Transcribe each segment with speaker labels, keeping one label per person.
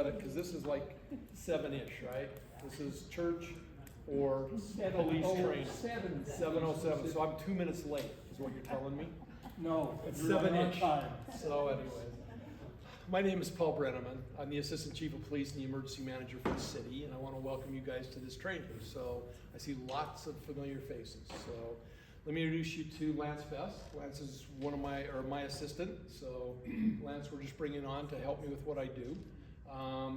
Speaker 1: Because this is like 7-ish, right? This is church or police training. 7:07, so I'm 2 minutes late, is what you're telling me?
Speaker 2: No,
Speaker 1: It's
Speaker 2: you're right on
Speaker 1: 7-ish.
Speaker 2: time.
Speaker 1: So anyway, my name is Paul Brenneman. I'm the Assistant Chief of Police and the Emergency Manager for the city, and I want to welcome you guys to this training. So I see lots of familiar faces. So let me introduce you to Lance Best. Lance is one of my assistant. So Lance, we're just bringing on to help me with what I do.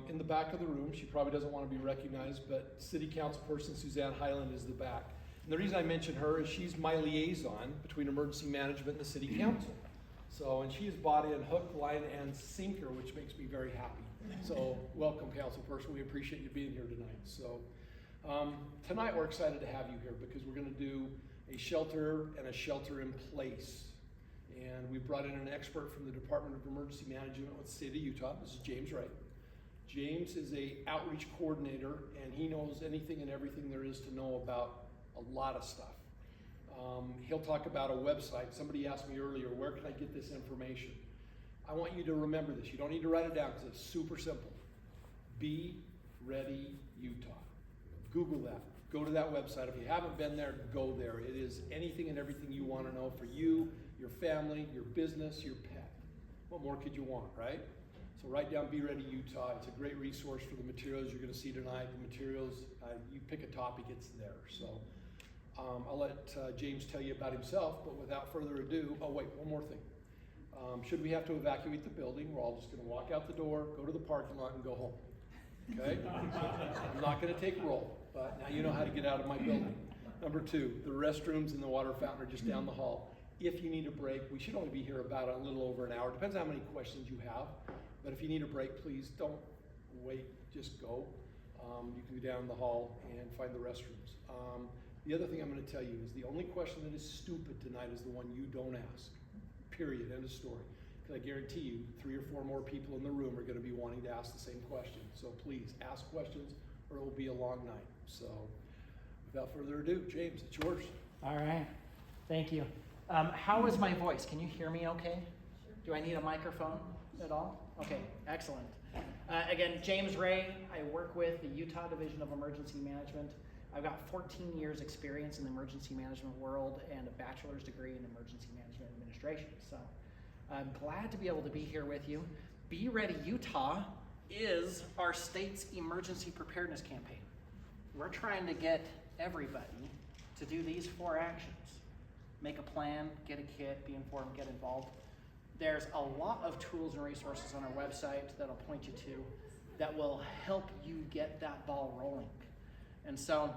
Speaker 1: In the back of the room, she probably doesn't want to be recognized, but City Council person Suzanne Highland is the back. And the reason I mention her is she's my liaison between emergency management and the City Council. So, and she has bought in hook, line, and sinker, which makes me very happy. So, welcome, council person. We appreciate you being here tonight. So, tonight we're excited to have you here because we're going to do a shelter and a shelter in place. And we brought in an expert from the Department of Emergency Management with the State of Utah. This is James Wright. James is a outreach coordinator, and he knows anything and everything there is to know about a lot of stuff. He'll talk about a website. Somebody asked me earlier, where can I get this information? I want you to remember this. You don't need to write it down because it's super simple. Be Ready Utah. Google that. Go to that website. If you haven't been there, go there. It is anything and everything you want to know for you, your family, your business, your pet. What more could you want, right? So write down Be Ready Utah. It's a great resource for the materials you're going to see tonight. The materials, you pick a topic, it's there. So I'll let James tell you about himself, but without further ado, oh wait, one more thing. Should we have to evacuate the building, we're all just going to walk out the door, go to the parking lot, and go home. Okay? I'm not going to take roll, but now you know how to get out of my building. Number 2, the restrooms and the water fountain are just down the hall. If you need a break, we should only be here about a little over an hour. Depends on how many questions you have. But if you need a break, please don't wait, just go. You can go down the hall and find the restrooms. The other thing I'm going to tell you is the only question that is stupid tonight is the one you don't ask. Period. End of story. Because I guarantee you 3 or 4 more people in the room are going to be wanting to ask the same question. So please ask questions or it will be a long night. So without further ado, James, it's yours.
Speaker 3: All right. Thank you. How is my voice? Can you hear me okay? Do I need a microphone at all? Okay, excellent. Again, James Ray. I work with the Utah Division of Emergency Management. I've got 14 years experience in the emergency management world and a bachelor's degree in emergency management administration. So I'm glad to be able to be here with you. Be Ready Utah is our state's emergency preparedness campaign. We're trying to get everybody to do these 4 actions. Make a plan, get a kit, be informed, get involved. There's a lot of tools and resources on our website that I'll point you to that will help you get that ball rolling. And so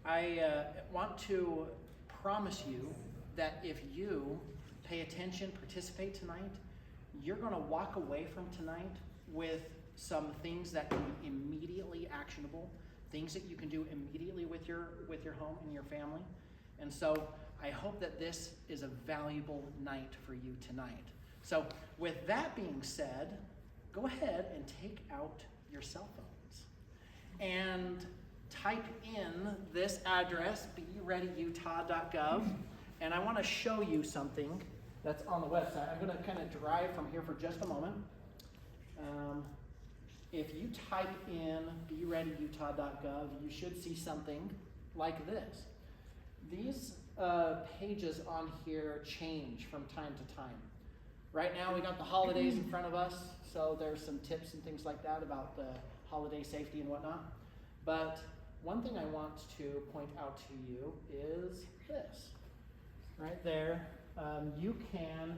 Speaker 3: I want to promise you that if you pay attention, participate tonight, you're going to walk away from tonight with some things that can be immediately actionable, things that you can do immediately with your home and your family. And so I hope that this is a valuable night for you tonight. So with that being said, go ahead and take out your cell phones and type in this address, bereadyutah.gov, and I want to show you something that's on the website. I'm going to kind of drive from here for just a moment. If you type in bereadyutah.gov, you should see something like this. These pages on here change from time to time. Right now we got the holidays in front of us, so there's some tips and things like that about the holiday safety and whatnot. But one thing I want to point out to you is this. Right there,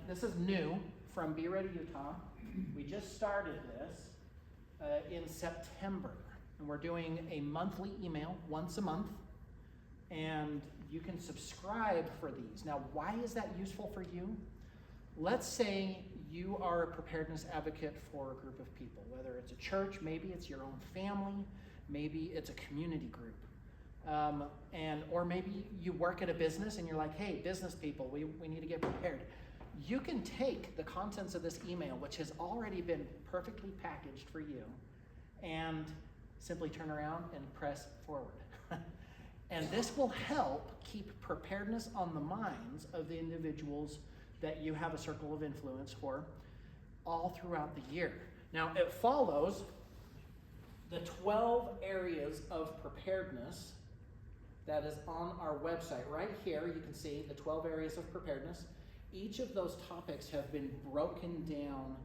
Speaker 3: this is new from Be Ready Utah. We just started this in September, and we're doing a monthly email once a month, and you can subscribe for these. Now, why is that useful for you? Let's say you are a preparedness advocate for a group of people, whether it's a church, maybe it's your own family, maybe it's a community group. Or maybe you work at a business and you're like, hey, business people, we need to get prepared. You can take the contents of this email, which has already been perfectly packaged for you, and simply turn around and press forward. And this will help keep preparedness on the minds of the individuals that you have a circle of influence for all throughout the year. Now, it follows the 12 areas of preparedness that is on our website. Right here, you can see the 12 areas of preparedness. Each of those topics have been broken down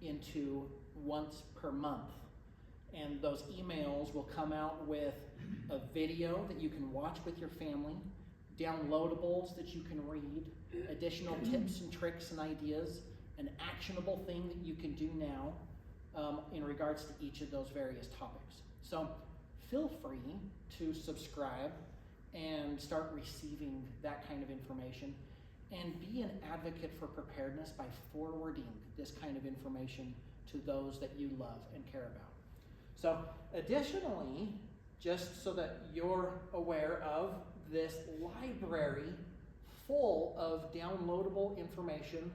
Speaker 3: into once per month. And those emails will come out with a video that you can watch with your family, downloadables that you can read, additional tips and tricks and ideas, an actionable thing that you can do now in regards to each of those various topics. So feel free to subscribe and start receiving that kind of information, and be an advocate for preparedness by forwarding this kind of information to those that you love and care about. So additionally, just so that you're aware of this library full of downloadable information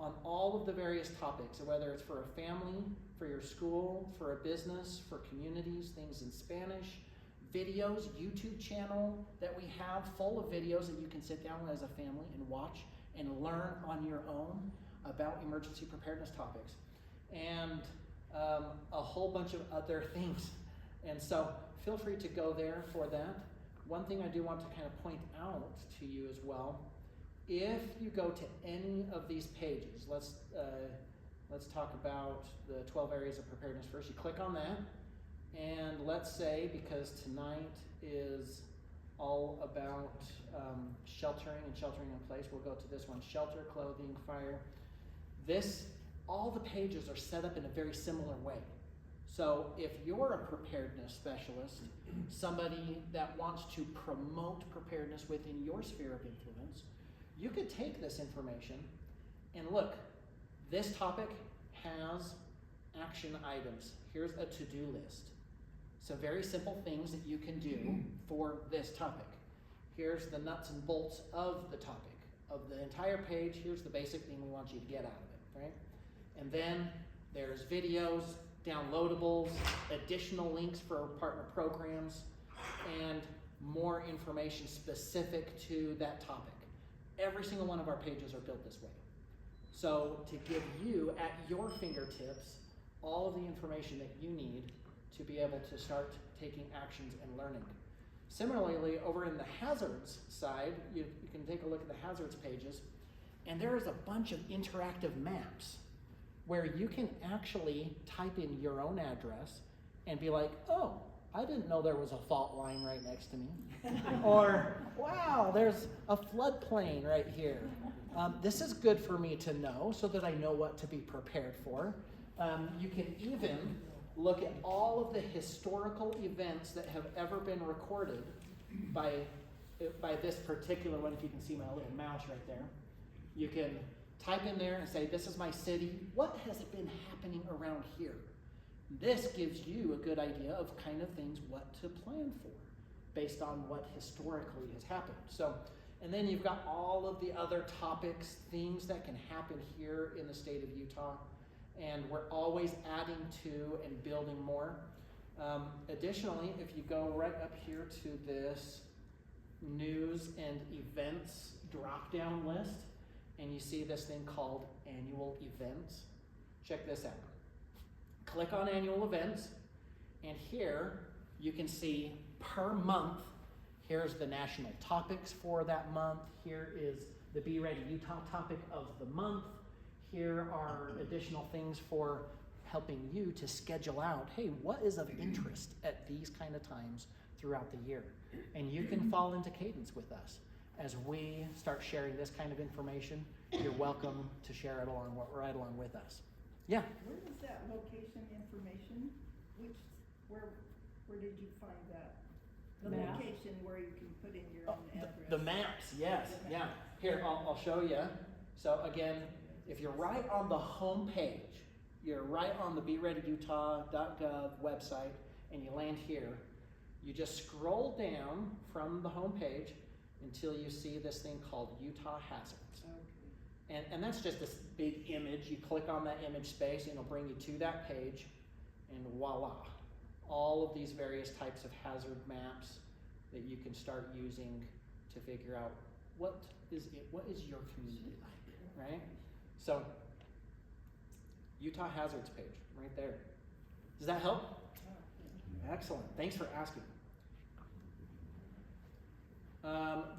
Speaker 3: on all of the various topics, whether it's for a family, for your school, for a business, for communities, things in Spanish, videos, YouTube channel that we have full of videos that you can sit down as a family and watch and learn on your own about emergency preparedness topics, and a whole bunch of other things. And so feel free to go there for that. One thing I do want to kind of point out to you as well, if you go to any of these pages, let's talk about the 12 areas of preparedness first. You click on that, and let's say, because tonight is all about sheltering and sheltering in place, we'll go to this one, shelter, clothing, fire. All the pages are set up in a very similar way. So if you're a preparedness specialist, somebody that wants to promote preparedness within your sphere of influence, you could take this information and look, this topic has action items. Here's a to-do list. Some very simple things that you can do for this topic. Here's the nuts and bolts of the topic. Of the entire page, here's the basic thing we want you to get out of it, right? And then there's videos, downloadables, additional links for partner programs, and more information specific to that topic. Every single one of our pages are built this way. So to give you, at your fingertips, all of the information that you need to be able to start taking actions and learning. Similarly, over in the hazards side, you can take a look at the hazards pages, and there is a bunch of interactive maps where you can actually type in your own address and be like, oh, I didn't know there was a fault line right next to me. Or, wow, there's a floodplain right here. This is good for me to know so that I know what to be prepared for. You can even look at all of the historical events that have ever been recorded by this particular one. If you can see my little mouse right there, you can type in there and say, this is my city. What has been happening around here? This gives you a good idea of kind of things what to plan for based on what historically has happened. So, and then you've got all of the other topics, things that can happen here in the state of Utah. And we're always adding to and building more. Additionally, if you go right up here to this news and events drop-down list, and you see this thing called annual events, check this out. Click on annual events, and here you can see per month, here's the national topics for that month. Here is the Be Ready Utah topic of the month. Here are additional things for helping you to schedule out, hey, what is of interest at these kind of times throughout the year? And you can fall into cadence with us. As we start sharing this kind of information, you're welcome to share it right along with us. Yeah?
Speaker 2: Where is that location information? Where did you find that? The
Speaker 3: Map.
Speaker 2: location where you can put in your own address.
Speaker 3: The maps, yes, yeah. Here, I'll show you. So again, if you're right on the home page, you're right on the BeReadyUtah.gov website, and you land here, you just scroll down from the home page until you see this thing called Utah Hazards.
Speaker 2: Okay.
Speaker 3: And that's just this big image. You click on that image space and it'll bring you to that page, and voila. All of these various types of hazard maps that you can start using to figure out what is your community like, right? So Utah hazards page, right there. Does that help? Excellent. Thanks for asking.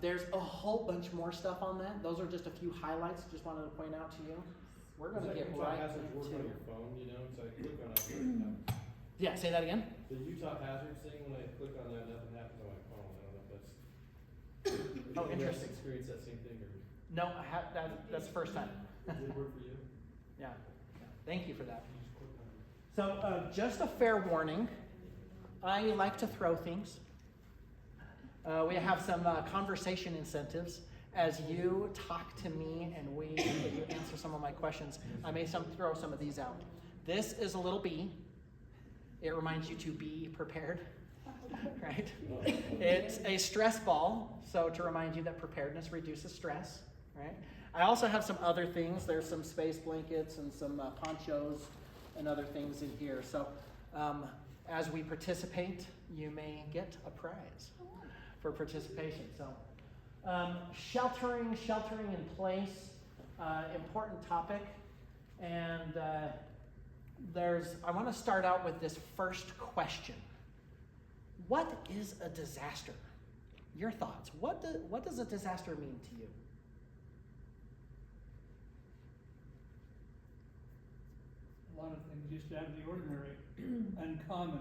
Speaker 3: There's a whole bunch more stuff on that. Those are just a few highlights. Just wanted to point out to you. We're going to get
Speaker 4: Utah
Speaker 3: right
Speaker 4: hazards work on
Speaker 3: into.
Speaker 4: your phone, you know, so I click on it.
Speaker 3: Yeah, say that again.
Speaker 4: The Utah hazards thing, when I click on that, nothing happens on my phone. I don't know if that's.
Speaker 3: Oh,
Speaker 4: If you guys
Speaker 3: interesting.
Speaker 4: experience that same thing, or
Speaker 3: No, that's the first time.
Speaker 4: did it work for you?
Speaker 3: Yeah. Thank you for that.
Speaker 4: You just click on it.
Speaker 3: So, just a fair warning. I like to throw things. We have some conversation incentives. As you talk to me and you answer some of my questions, I may throw some of these out. This is a little bee. It reminds you to be prepared, right? It's a stress ball, so to remind you that preparedness reduces stress, right? I also have some other things. There's some space blankets and some ponchos and other things in here. So as we participate, you may get a prize for participation. So sheltering in place, important topic. And I want to start out with this first question. What is a disaster? Your thoughts. What does a disaster mean to you?
Speaker 5: A lot of things just out of the ordinary, uncommon,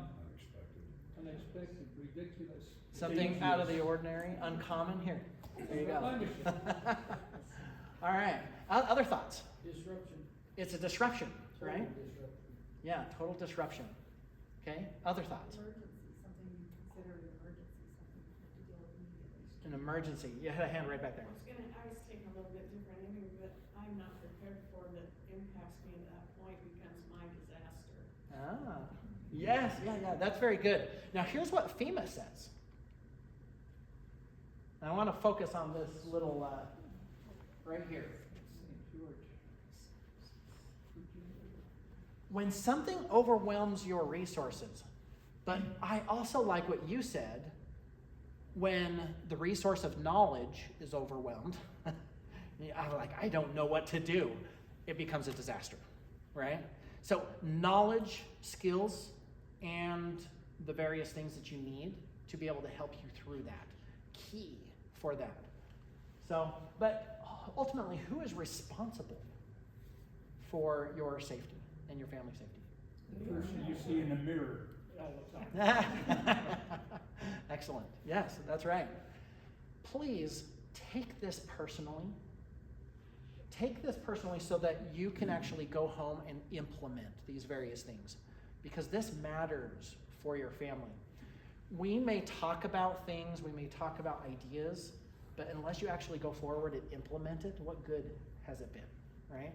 Speaker 5: unexpected, ridiculous.
Speaker 3: Something out of the ordinary, uncommon. Here, there you go.
Speaker 5: Punishment.
Speaker 3: All right. Other thoughts?
Speaker 5: Disruption.
Speaker 3: It's a disruption, right?
Speaker 5: Total disruption.
Speaker 3: Yeah, total disruption. Okay. Other thoughts?
Speaker 2: Emergency, something you consider an emergency, something you have to deal with immediately.
Speaker 3: An emergency. You had a hand right back there.
Speaker 6: I was taking a little bit different anyway, but I'm not prepared for that impacts me to that point becomes my disaster.
Speaker 3: Ah, yes, yeah, that's very good. Now here's what FEMA says. I want to focus on this little, right here.
Speaker 5: St. George.
Speaker 3: When something overwhelms your resources, but I also like what you said, when the resource of knowledge is overwhelmed, I'm like, I don't know what to do, it becomes a disaster, right? So knowledge, skills, and the various things that you need to be able to help you through that. Key for that. So, but ultimately, who is responsible for your safety and your family safety?
Speaker 5: The person you see in the mirror all the time.
Speaker 3: Excellent. Yes, that's right. Please take this personally. Take this personally so that you can actually go home and implement these various things, because this matters for your family. We may talk about things, we may talk about ideas, but unless you actually go forward and implement it, what good has it been, right?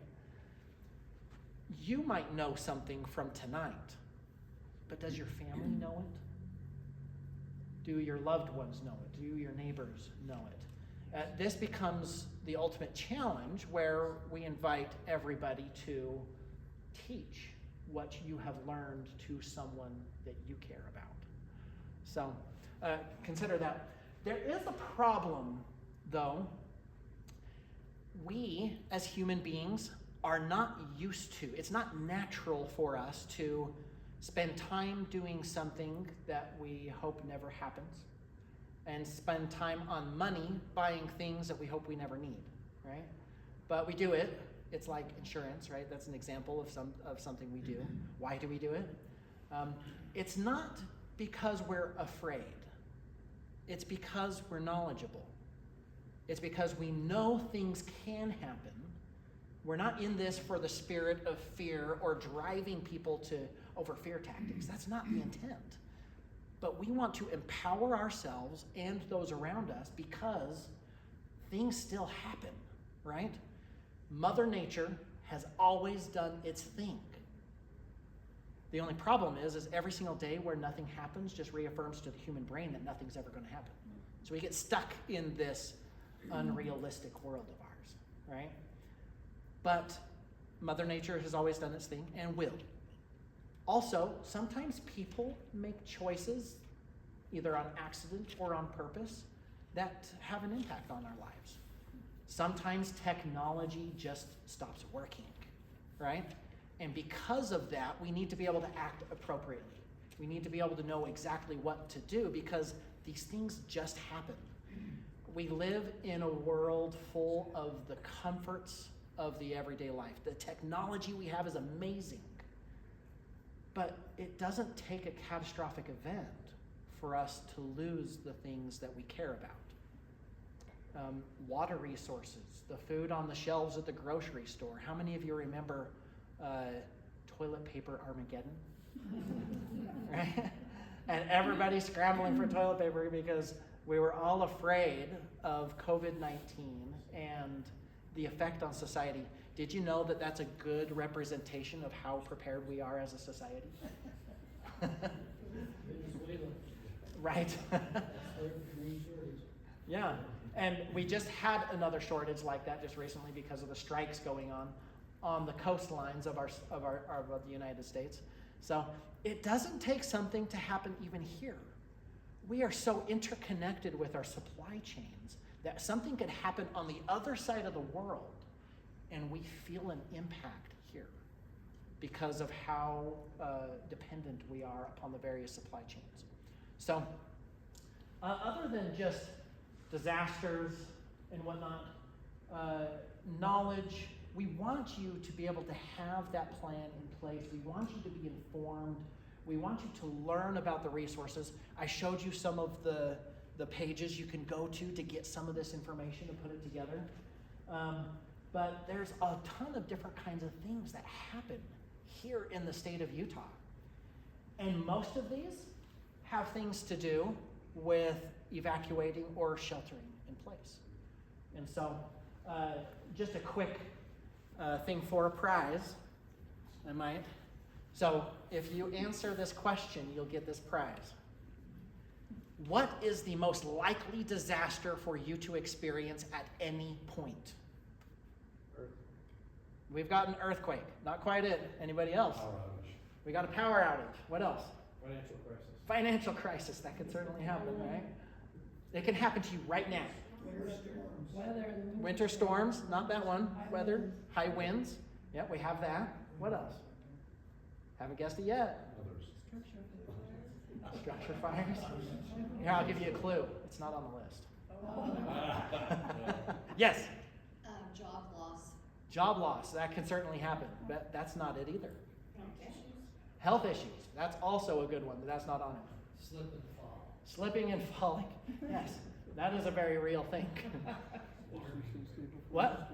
Speaker 3: You might know something from tonight, but does your family know it? Do your loved ones know it? Do your neighbors know it? This becomes the ultimate challenge where we invite everybody to teach what you have learned to someone that you care about. So consider that. There is a problem, though. We, as human beings, are not used to, it's not natural for us to spend time doing something that we hope never happens, and spend time on money buying things that we hope we never need, right? But we do it. It's like insurance, right? That's an example of something we do. Why do we do it? It's not because we're afraid. It's because we're knowledgeable. It's because we know things can happen. We're not in this for the spirit of fear or driving people to over fear tactics. That's not the intent. But we want to empower ourselves and those around us because things still happen, right? Mother Nature has always done its thing. The only problem is every single day where nothing happens just reaffirms to the human brain that nothing's ever going to happen. So we get stuck in this unrealistic world of ours, right? But Mother Nature has always done its thing and will. Also, sometimes people make choices, either on accident or on purpose, that have an impact on our lives. Sometimes technology just stops working, right? And because of that, we need to be able to act appropriately. We need to be able to know exactly what to do because these things just happen. We live in a world full of the comforts of the everyday life. The technology we have is amazing. But it doesn't take a catastrophic event for us to lose the things that we care about. Water resources, the food on the shelves at the grocery store. How many of you remember toilet paper Armageddon? Right? And everybody scrambling for toilet paper because we were all afraid of COVID-19 and the effect on society. Did you know that that's a good representation of how prepared we are as a society? Right. Yeah. And we just had another shortage like that just recently because of the strikes going on the coastlines of the United States. So it doesn't take something to happen even here. We are so interconnected with our supply chains that something could happen on the other side of the world and we feel an impact here because of how dependent we are upon the various supply chains. So other than just disasters and whatnot, knowledge, we want you to be able to have that plan in place. We want you to be informed. We want you to learn about the resources. I showed you some of the pages you can go to get some of this information and put it together. But there's a ton of different kinds of things that happen here in the state of Utah. And most of these have things to do with evacuating or sheltering in place. And so just a quick thing for a prize, I might. So if you answer this question, you'll get this prize. What is the most likely disaster for you to experience at any point? We've got an earthquake. Not quite it. Anybody else?
Speaker 4: Power outage.
Speaker 3: We got a power outage. What else?
Speaker 4: Financial crisis.
Speaker 3: Financial crisis. That could certainly happen, right? It can happen to you right now.
Speaker 2: Weather.
Speaker 3: Winter storms, not that one. Weather, high winds. Yep, we have that. What else? Haven't guessed it yet.
Speaker 4: Others.
Speaker 3: Structure fires. Here, I'll give you a clue. It's not on the list. Yes.
Speaker 2: Job loss.
Speaker 3: Job loss. That can certainly happen, but that's not it either. Health issues. That's also a good one, but that's not on it.
Speaker 5: Slip and fall.
Speaker 3: Slipping and falling. Yes, that is a very real thing. What?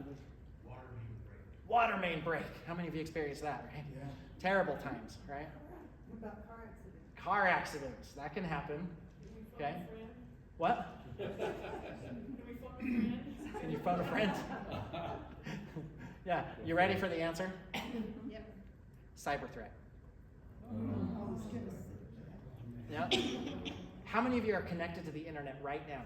Speaker 3: Water main break. How many of you experienced that, right?
Speaker 5: Yeah.
Speaker 3: Terrible times, right?
Speaker 2: What about car accidents?
Speaker 3: Car accidents. That can happen. Okay. What? Can you phone a friend? Yeah. You ready for the answer?
Speaker 2: Yep.
Speaker 3: Cyber threat.
Speaker 2: I was gonna say.
Speaker 3: Yeah. How many of you are connected to the internet right now?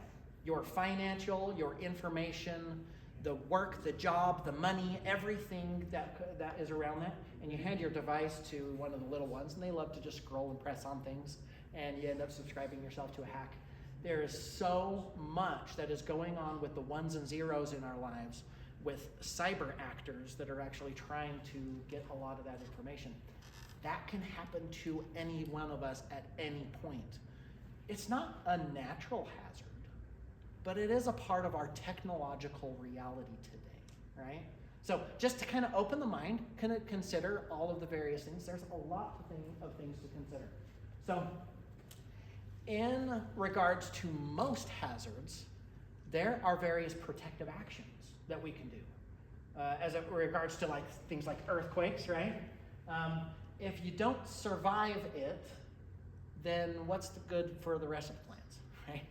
Speaker 3: Your financial, your information, the work, the job, the money, everything that is around that. And you hand your device to one of the little ones, and they love to just scroll and press on things, and you end up subscribing yourself to a hack. There is so much that is going on with the ones and zeros in our lives, with cyber actors that are actually trying to get a lot of that information. That can happen to any one of us at any point. It's not a natural hazard, but it is a part of our technological reality today, right? So just to kind of open the mind, kind of consider all of the various things. There's a lot of things to consider. So in regards to most hazards, there are various protective actions that we can do. As it regards to like things like earthquakes, right? If you don't survive it, then what's the good for the rest of the plants, right?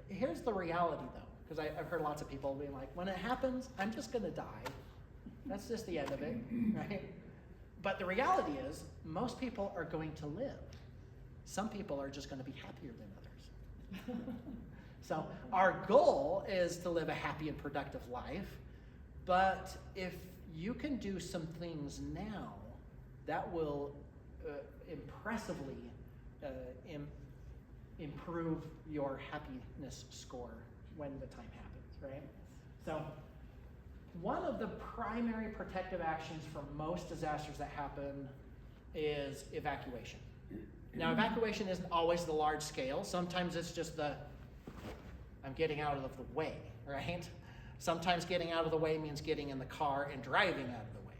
Speaker 3: Here's the reality though, because I've heard lots of people being like, when it happens, I'm just gonna die. That's just the end of it, right? But the reality is, most people are going to live. Some people are just gonna be happier than others. So our goal is to live a happy and productive life, but if you can do some things now, that will impressively improve your happiness score when the time happens, right? So One of the primary protective actions for most disasters that happen is evacuation. Now, evacuation isn't always the large scale. Sometimes it's just I'm getting out of the way, right? Sometimes getting out of the way means getting in the car and driving out of the way.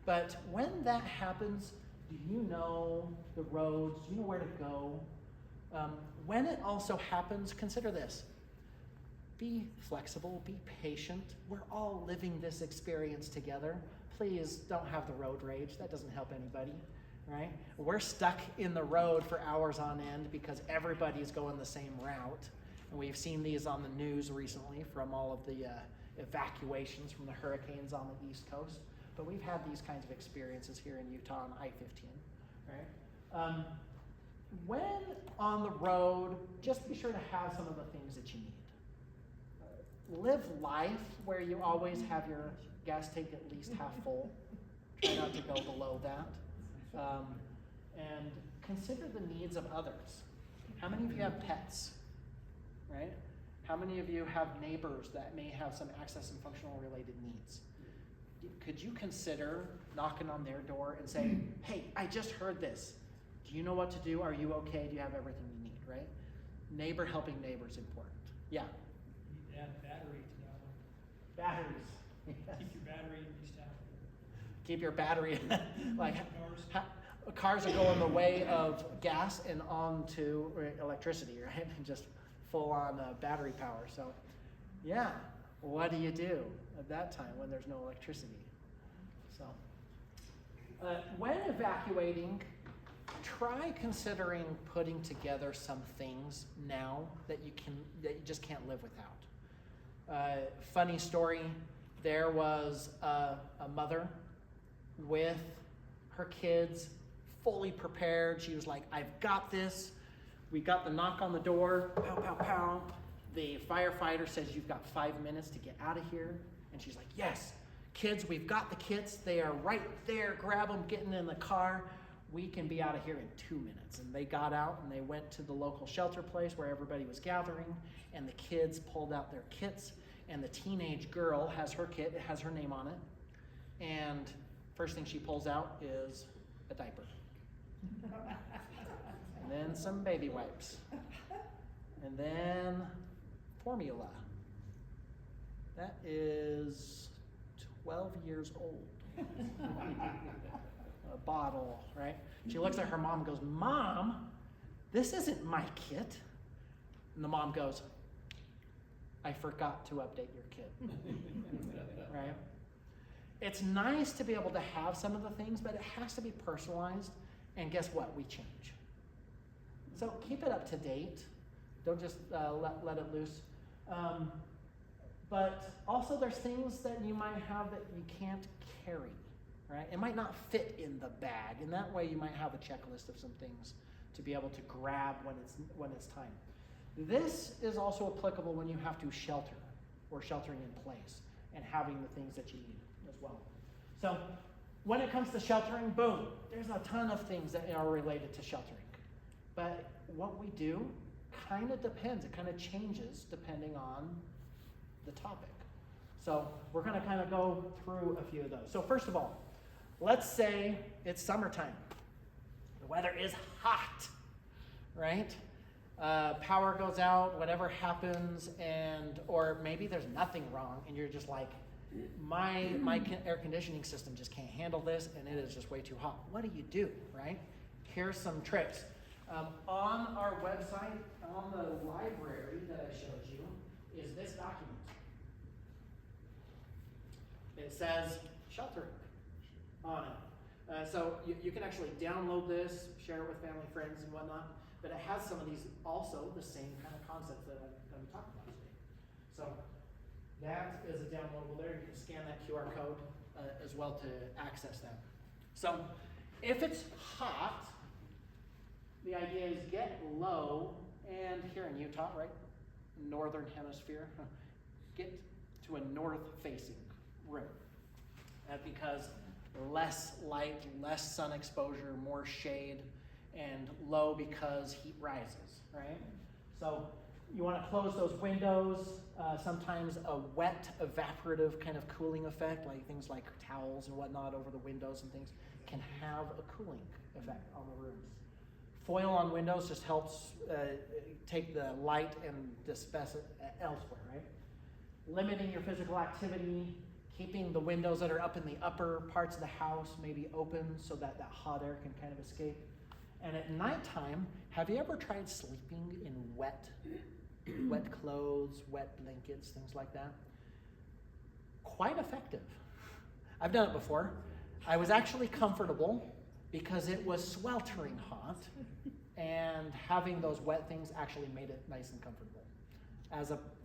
Speaker 3: But when that happens, do you know the roads? Do you know where to go? When it also happens, consider this. Be flexible, be patient. We're all living this experience together. Please don't have the road rage. That doesn't help anybody, right? We're stuck in the road for hours on end because everybody's going the same route. And we've seen these on the news recently from all of the evacuations from the hurricanes on the East Coast. But we've had these kinds of experiences here in Utah on I-15, right? When on the road, just be sure to have some of the things that you need. Live life where you always have your gas tank at least half full. Try not to go below that. And consider the needs of others. How many of you have pets, right? How many of you have neighbors that may have some access and functional related needs? Could you consider knocking on their door and saying, hey, I just heard this. Do you know what to do? Are you okay? Do you have everything you need, right? Neighbor helping neighbor is important. Yeah.
Speaker 5: You add battery to that one.
Speaker 3: Batteries. Yes.
Speaker 5: Keep your battery in each town.
Speaker 3: Keep your battery, like,
Speaker 5: Cars.
Speaker 3: cars are going the way of gas and on to electricity, right? And just full on battery power. So, yeah, what do you do at that time when there's no electricity? So, when evacuating, try considering putting together some things now that you just can't live without. Funny story, there was a mother with her kids fully prepared. She was like, I've got this. We got the knock on the door, pow, pow, pow. The firefighter says, you've got 5 minutes to get out of here. And she's like, yes, kids, we've got the kits. They are right there. Grab them, getting in the car. We can be out of here in 2 minutes. And they got out and they went to the local shelter place where everybody was gathering. And the kids pulled out their kits. And the teenage girl has her kit. It has her name on it. And first thing she pulls out is a diaper. And then some baby wipes. And then formula. That is 12 years old. A bottle, right? She looks at her mom and goes, Mom, this isn't my kit. And the mom goes, I forgot to update your kit. Right? It's nice to be able to have some of the things, but it has to be personalized. And guess what? We change. So keep it up to date. Don't just let it loose. But also there's things that you might have that you can't carry, right? It might not fit in the bag. And that way you might have a checklist of some things to be able to grab when it's time. This is also applicable when you have to shelter or sheltering in place and having the things that you need as well. So when it comes to sheltering, boom, there's a ton of things that are related to sheltering. But what we do kind of depends. It kind of changes depending on the topic. So we're going to kind of go through a few of those. So first of all, let's say it's summertime. The weather is hot, right? Power goes out, whatever happens, or maybe there's nothing wrong, and you're just like, my air conditioning system just can't handle this, and it is just way too hot. What do, right? Here's some tricks. On our website, on the library that I showed you, is this document. It says sheltering on it. So you can actually download this, share it with family, friends, and whatnot, but it has some of these also, the same kind of concepts that I'm going to talk about today. So that is a downloadable there. You can scan that QR code as well to access that. So if it's hot, the idea is get low, and here in Utah, right, northern hemisphere, get to a north-facing room. Because less light, less sun exposure, more shade, and low because heat rises, right? So You want to close those windows. Sometimes a wet, evaporative kind of cooling effect, like things like towels and whatnot over the windows and things, can have a cooling effect on the rooms. Foil on windows just helps take the light and disperse it elsewhere, right? Limiting your physical activity, keeping the windows that are up in the upper parts of the house maybe open so that that hot air can kind of escape. And at nighttime, have you ever tried sleeping in wet clothes, wet blankets, things like that? Quite effective. I've done it before. I was actually comfortable because it was sweltering hot, and having those wet things actually made it nice and comfortable.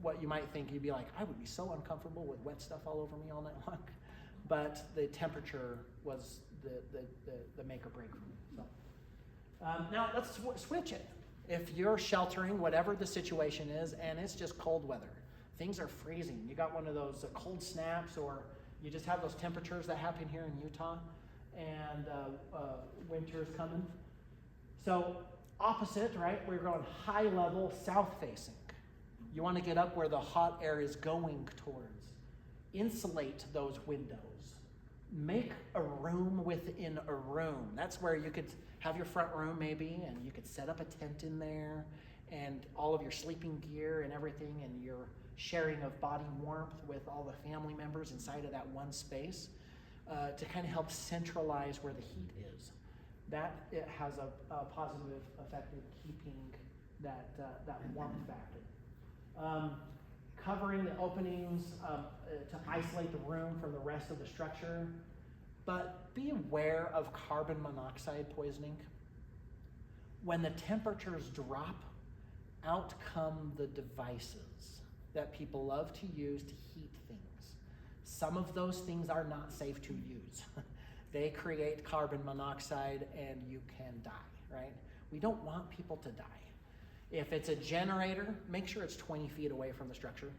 Speaker 3: What you might think, you'd be like, I would be so uncomfortable with wet stuff all over me all night long. But the temperature was the make or break for me. So. Now let's switch it. If you're sheltering, whatever the situation is, and it's just cold weather, things are freezing. You got one of those cold snaps, or you just have those temperatures that happen here in Utah, and winter's coming. So opposite, right? We're going high level, south facing. You want to get up where the hot air is going towards. Insulate those windows. Make a room within a room. That's where you could have your front room maybe, and you could set up a tent in there, and all of your sleeping gear and everything, and your sharing of body warmth with all the family members inside of that one space to kind of help centralize where the heat is. That it has a positive effect in keeping that warmth factor. Covering the openings to isolate the room from the rest of the structure, but be aware of carbon monoxide poisoning. When the temperatures drop, out come the devices that people love to use to heat things. Some of those things are not safe to use. They create carbon monoxide and you can die, right? We don't want people to die. If it's a generator, make sure it's 20 feet away from the structure,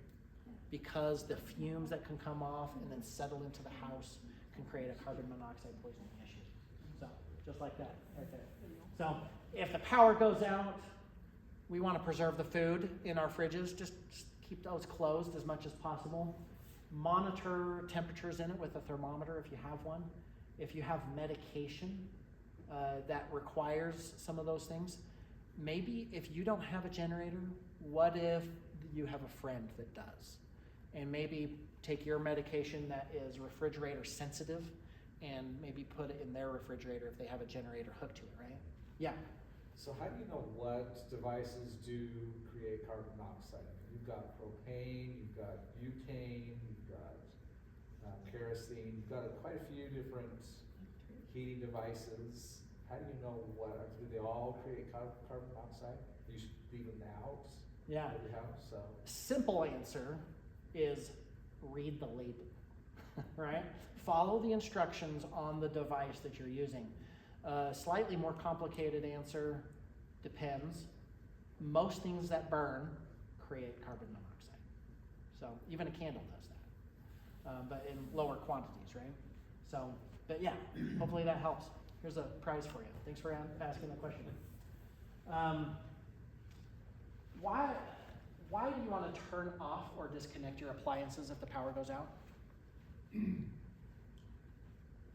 Speaker 3: because the fumes that can come off and then settle into the house can create a carbon monoxide poisoning issue. So, just like that, right there. So, if the power goes out, we want to preserve the food in our fridges. Just keep those closed as much as possible. Monitor temperatures in it with a thermometer if you have one. If you have medication that requires some of those things, maybe if you don't have a generator, what if you have a friend that does? And maybe take your medication that is refrigerator sensitive and maybe put it in their refrigerator if they have a generator hooked to it, right? Yeah.
Speaker 7: So how do you know what devices do create carbon monoxide? You've got propane, you've got butane, you've got kerosene, you've got quite a few different heating devices. How do you know do they all create carbon monoxide? You should leave them out.
Speaker 3: Yeah.
Speaker 7: At your house, so.
Speaker 3: Simple answer is read the label, right? Follow the instructions on the device that you're using. Slightly more complicated answer, depends. Most things that burn create carbon monoxide. So even a candle does that, but in lower quantities, right? So, but yeah, hopefully that helps. Here's a prize for you. Thanks for asking the question. Why do you want to turn off or disconnect your appliances if the power goes out?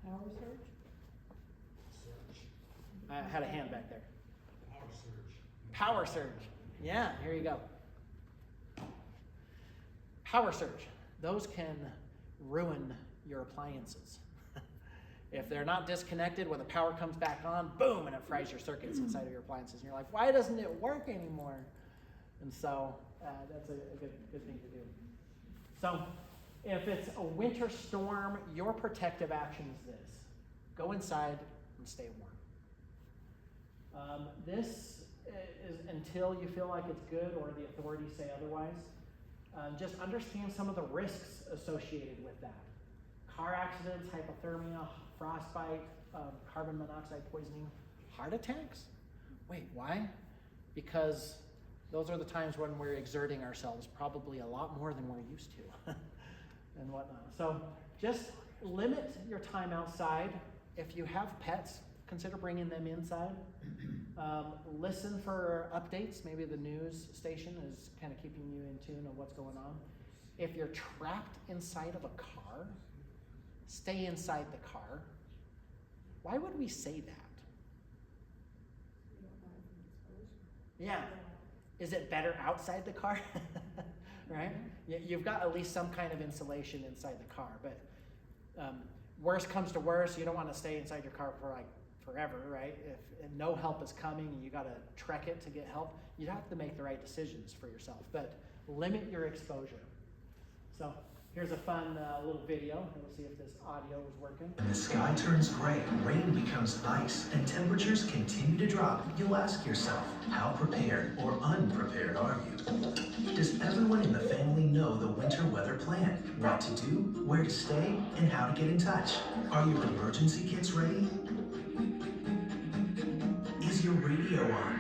Speaker 2: Power surge?
Speaker 3: I had a hand back there.
Speaker 8: Power surge.
Speaker 3: Power surge. Yeah, here you go. Power surge. Those can ruin your appliances. If they're not disconnected, when the power comes back on, boom, and it fries your circuits inside of your appliances. And you're like, why doesn't it work anymore? And so that's a good thing to do. So if it's a winter storm, your protective action is this. Go inside and stay warm. This is until you feel like it's good or the authorities say otherwise. Just understand some of the risks associated with that. Car accidents, hypothermia, frostbite, carbon monoxide poisoning, heart attacks. Wait, why? Because those are the times when we're exerting ourselves probably a lot more than we're used to and whatnot. So just limit your time outside. If you have pets, consider bringing them inside. Listen for updates. Maybe the news station is kind of keeping you in tune of what's going on. If you're trapped inside of a car, stay inside the car. Why would we say that?
Speaker 2: You don't want any exposure.
Speaker 3: Yeah. Is it better outside the car? Right? You've got at least some kind of insulation inside the car, but worst comes to worst, you don't want to stay inside your car for like forever, right? If no help is coming and you got to trek it to get help, you'd have to make the right decisions for yourself, but limit your exposure. So here's a fun little video. We'll see if this audio is working.
Speaker 9: When the sky turns gray, rain becomes ice, and temperatures continue to drop, you'll ask yourself, how prepared or unprepared are you? Does everyone in the family know the winter weather plan? What to do, where to stay, and how to get in touch? Are your emergency kits ready? Is your radio on?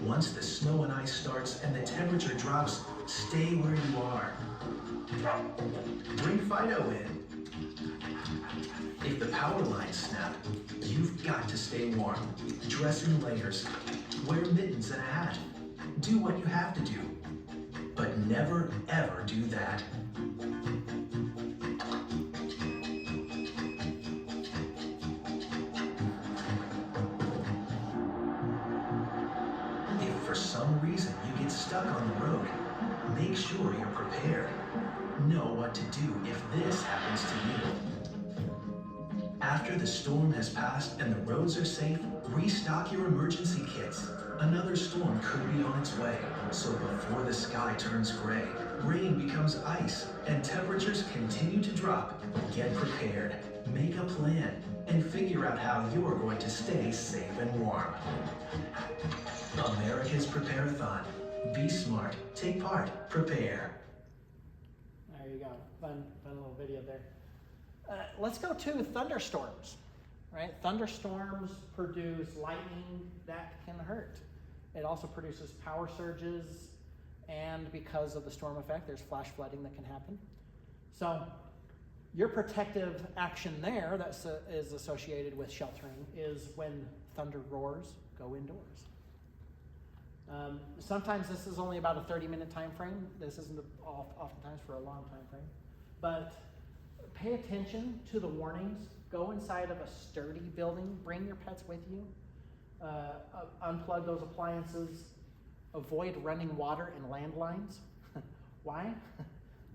Speaker 9: Once the snow and ice starts and the temperature drops, stay where you are. Bring Fido in. If the power lines snap, you've got to stay warm. Dress in layers. Wear mittens and a hat. Do what you have to do. But never, ever do that. If for some reason you get stuck on the road, make sure you're prepared. Know what to do if this happens to you. After the storm has passed and the roads are safe, restock your emergency kits. Another storm could be on its way, so before the sky turns gray, rain becomes ice, and temperatures continue to drop, get prepared, make a plan, and figure out how you're going to stay safe and warm. America's Prepare-a-thon. Be smart, take part, prepare.
Speaker 3: There you go. Fun little video there. Let's go to thunderstorms, right? Thunderstorms produce lightning that can hurt. It also produces power surges, and because of the storm effect, there's flash flooding that can happen. So your protective action there that is associated with sheltering is when thunder roars, go indoors. Sometimes this is only about a 30-minute time frame. This isn't oftentimes for a long time frame. But pay attention to the warnings. Go inside of a sturdy building. Bring your pets with you. Unplug those appliances. Avoid running water and landlines. Why?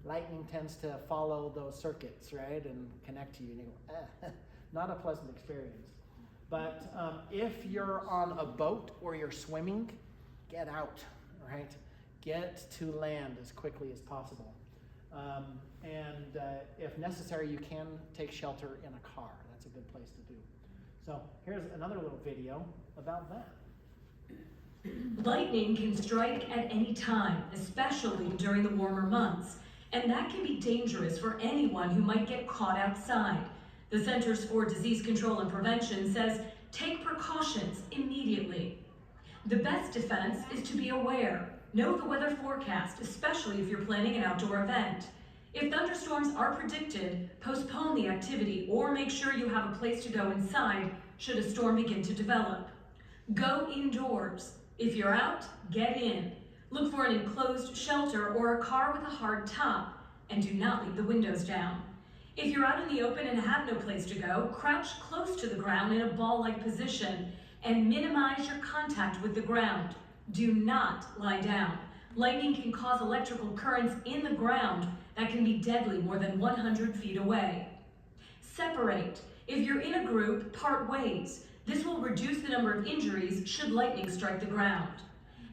Speaker 3: Lightning tends to follow those circuits, right, and connect to you. And you go, not a pleasant experience. But if you're on a boat or you're swimming, get out, right? Get to land as quickly as possible. And if necessary, you can take shelter in a car. That's a good place to do. So here's another little video about that.
Speaker 10: Lightning can strike at any time, especially during the warmer months, and that can be dangerous for anyone who might get caught outside. The Centers for Disease Control and Prevention says take precautions immediately. The best defense is to be aware. Know the weather forecast, especially if you're planning an outdoor event. If thunderstorms are predicted, postpone the activity or make sure you have a place to go inside should a storm begin to develop. Go indoors. If you're out, get in. Look for an enclosed shelter or a car with a hard top, and do not leave the windows down. If you're out in the open and have no place to go, crouch close to the ground in a ball-like position and minimize your contact with the ground. Do not lie down. Lightning can cause electrical currents in the ground that can be deadly more than 100 feet away. Separate. If you're in a group, part ways. This will reduce the number of injuries should lightning strike the ground.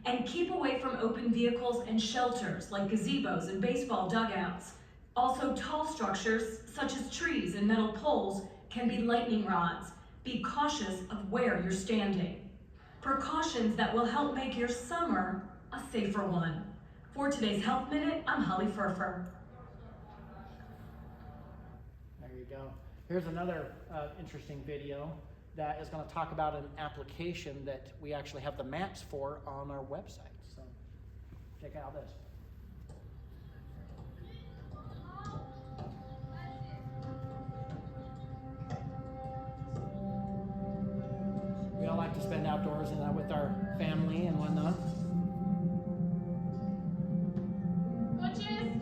Speaker 10: And keep away from open vehicles and shelters like gazebos and baseball dugouts. Also, tall structures such as trees and metal poles can be lightning rods. Be cautious of where you're standing. Precautions that will help make your summer a safer one. For today's Health Minute, I'm Holly Furfer.
Speaker 3: There you go. Here's another interesting video that is going to talk about an application that we actually have the maps for on our website. So check out this. We all like to spend outdoors and with our family and whatnot.
Speaker 11: Coaches!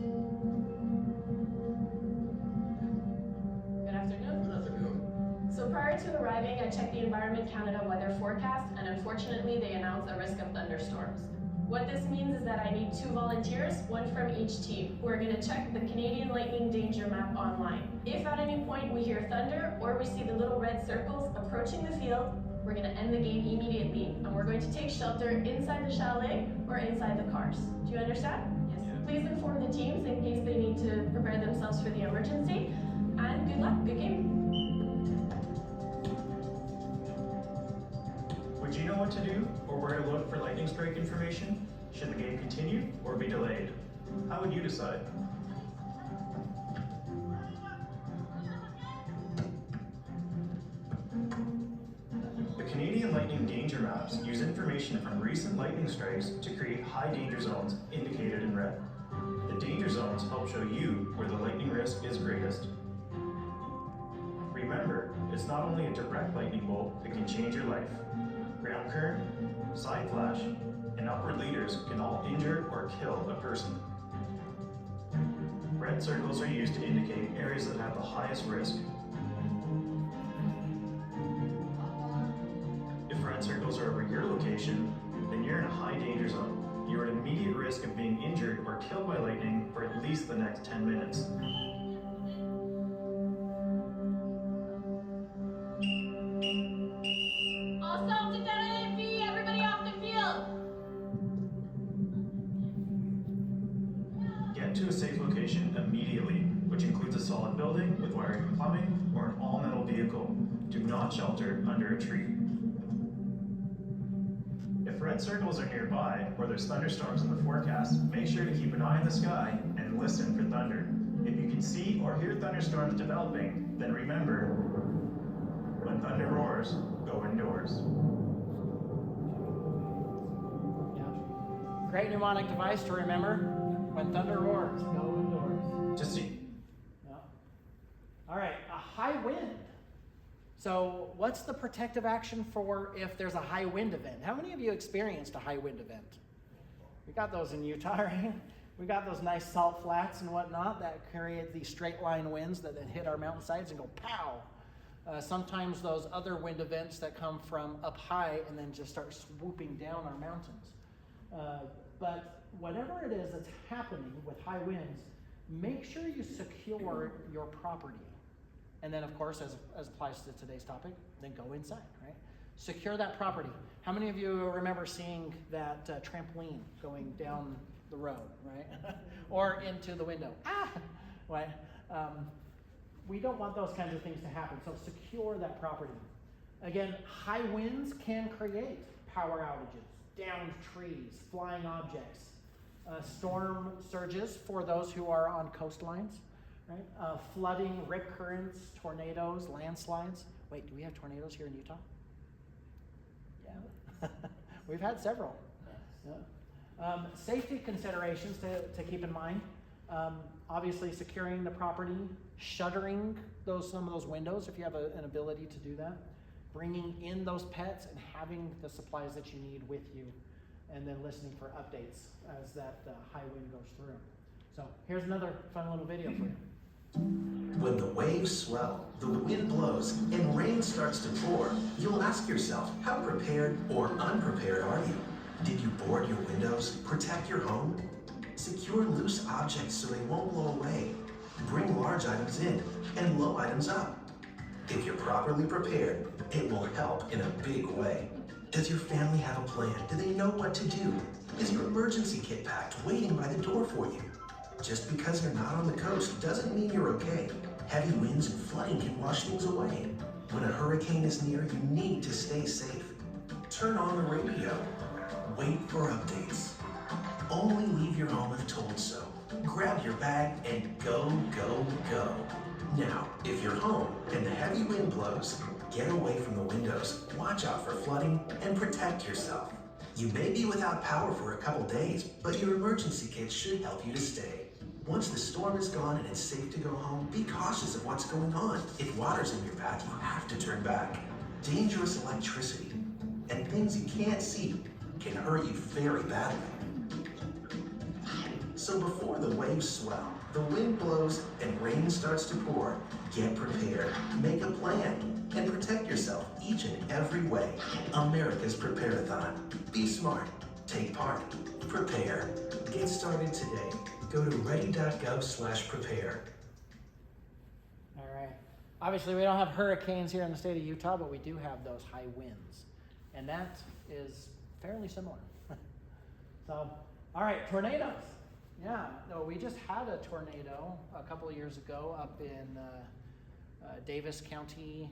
Speaker 11: Good afternoon.
Speaker 1: Good afternoon.
Speaker 11: So prior to arriving, I checked the Environment Canada weather forecast, and unfortunately they announced a risk of thunderstorms. What this means is that I need 2 volunteers, 1 from each team, who are going to check the Canadian Lightning Danger Map online. If at any point we hear thunder or we see the little red circles approaching the field, we're going to end the game immediately, and we're going to take shelter inside the chalet or inside the cars. Do you understand? Yes. Please inform the teams in case they need to prepare themselves for the emergency, and good luck, good game.
Speaker 12: Would you know what to do or where to look for lightning strike information? Should the game continue or be delayed? How would you decide? The Canadian Lightning Danger Maps use information from recent lightning strikes to create high danger zones indicated in red. The danger zones help show you where the lightning risk is greatest. Remember, it's not only a direct lightning bolt that can change your life. Ground current, side flash, and upward leaders can all injure or kill a person. Red circles are used to indicate areas that have the highest risk. If red circles are over your location, then you're in a high danger zone. You're at immediate risk of being injured or killed by lightning for at least the next 10 minutes.
Speaker 11: All stops and down feet, everybody off the field.
Speaker 12: Get to a safe location immediately, which includes a solid building with wiring and plumbing or an all-metal vehicle. Do not shelter under a tree. If red circles are nearby or there's thunderstorms in the forecast, make sure to keep an eye in the sky and listen for thunder. If you can see or hear thunderstorms developing, then remember, when thunder roars, go indoors.
Speaker 3: Yeah. Great mnemonic device to remember. When thunder roars, go indoors.
Speaker 12: To see.
Speaker 3: Yeah. All right, a high wind. So what's the protective action for if there's a high wind event? How many of you experienced a high wind event? We got those in Utah, right? We got those nice salt flats and whatnot that create these straight line winds that then hit our mountainsides and go pow. Sometimes those other wind events that come from up high and then just start swooping down our mountains. But whatever it is that's happening with high winds, make sure you secure your property. And then, of course, as applies to today's topic, then go inside, right? Secure that property. How many of you remember seeing that trampoline going down the road, right? Or into the window? Right? We don't want those kinds of things to happen, so secure that property. Again, high winds can create power outages, downed trees, flying objects, storm surges for those who are on coastlines. Right? Flooding, rip currents, tornadoes, landslides. Wait, do we have tornadoes here in Utah? Yeah. We've had several. Yeah. Safety considerations to keep in mind. Obviously securing the property, shuttering some of those windows if you have an ability to do that. Bringing in those pets and having the supplies that you need with you. And then listening for updates as that high wind goes through. So here's another fun little video for you.
Speaker 9: When the waves swell, the wind blows, and rain starts to pour, you'll ask yourself, how prepared or unprepared are you? Did you board your windows, protect your home? Secure loose objects so they won't blow away. Bring large items in and low items up. If you're properly prepared, it will help in a big way. Does your family have a plan? Do they know what to do? Is your emergency kit packed, waiting by the door for you? Just because you're not on the coast doesn't mean you're okay. Heavy winds and flooding can wash things away. When a hurricane is near, you need to stay safe. Turn on the radio. Wait for updates. Only leave your home if told so. Grab your bag and go, go, go. Now, if you're home and the heavy wind blows, get away from the windows, watch out for flooding, and protect yourself. You may be without power for a couple days, but your emergency kit should help you to stay. Once the storm is gone and it's safe to go home, be cautious of what's going on. If water's in your path, you have to turn back. Dangerous electricity, and things you can't see can hurt you very badly. So before the waves swell, the wind blows, and rain starts to pour, get prepared, make a plan, and protect yourself each and every way. America's Prepare-a-thon. Be smart, take part, prepare. Get started today. Go to ready.gov/prepare.
Speaker 3: All right. Obviously, we don't have hurricanes here in the state of Utah, but we do have those high winds. And that is fairly similar. So, all right, tornadoes. Yeah, no, we just had a tornado a couple of years ago up in Davis County,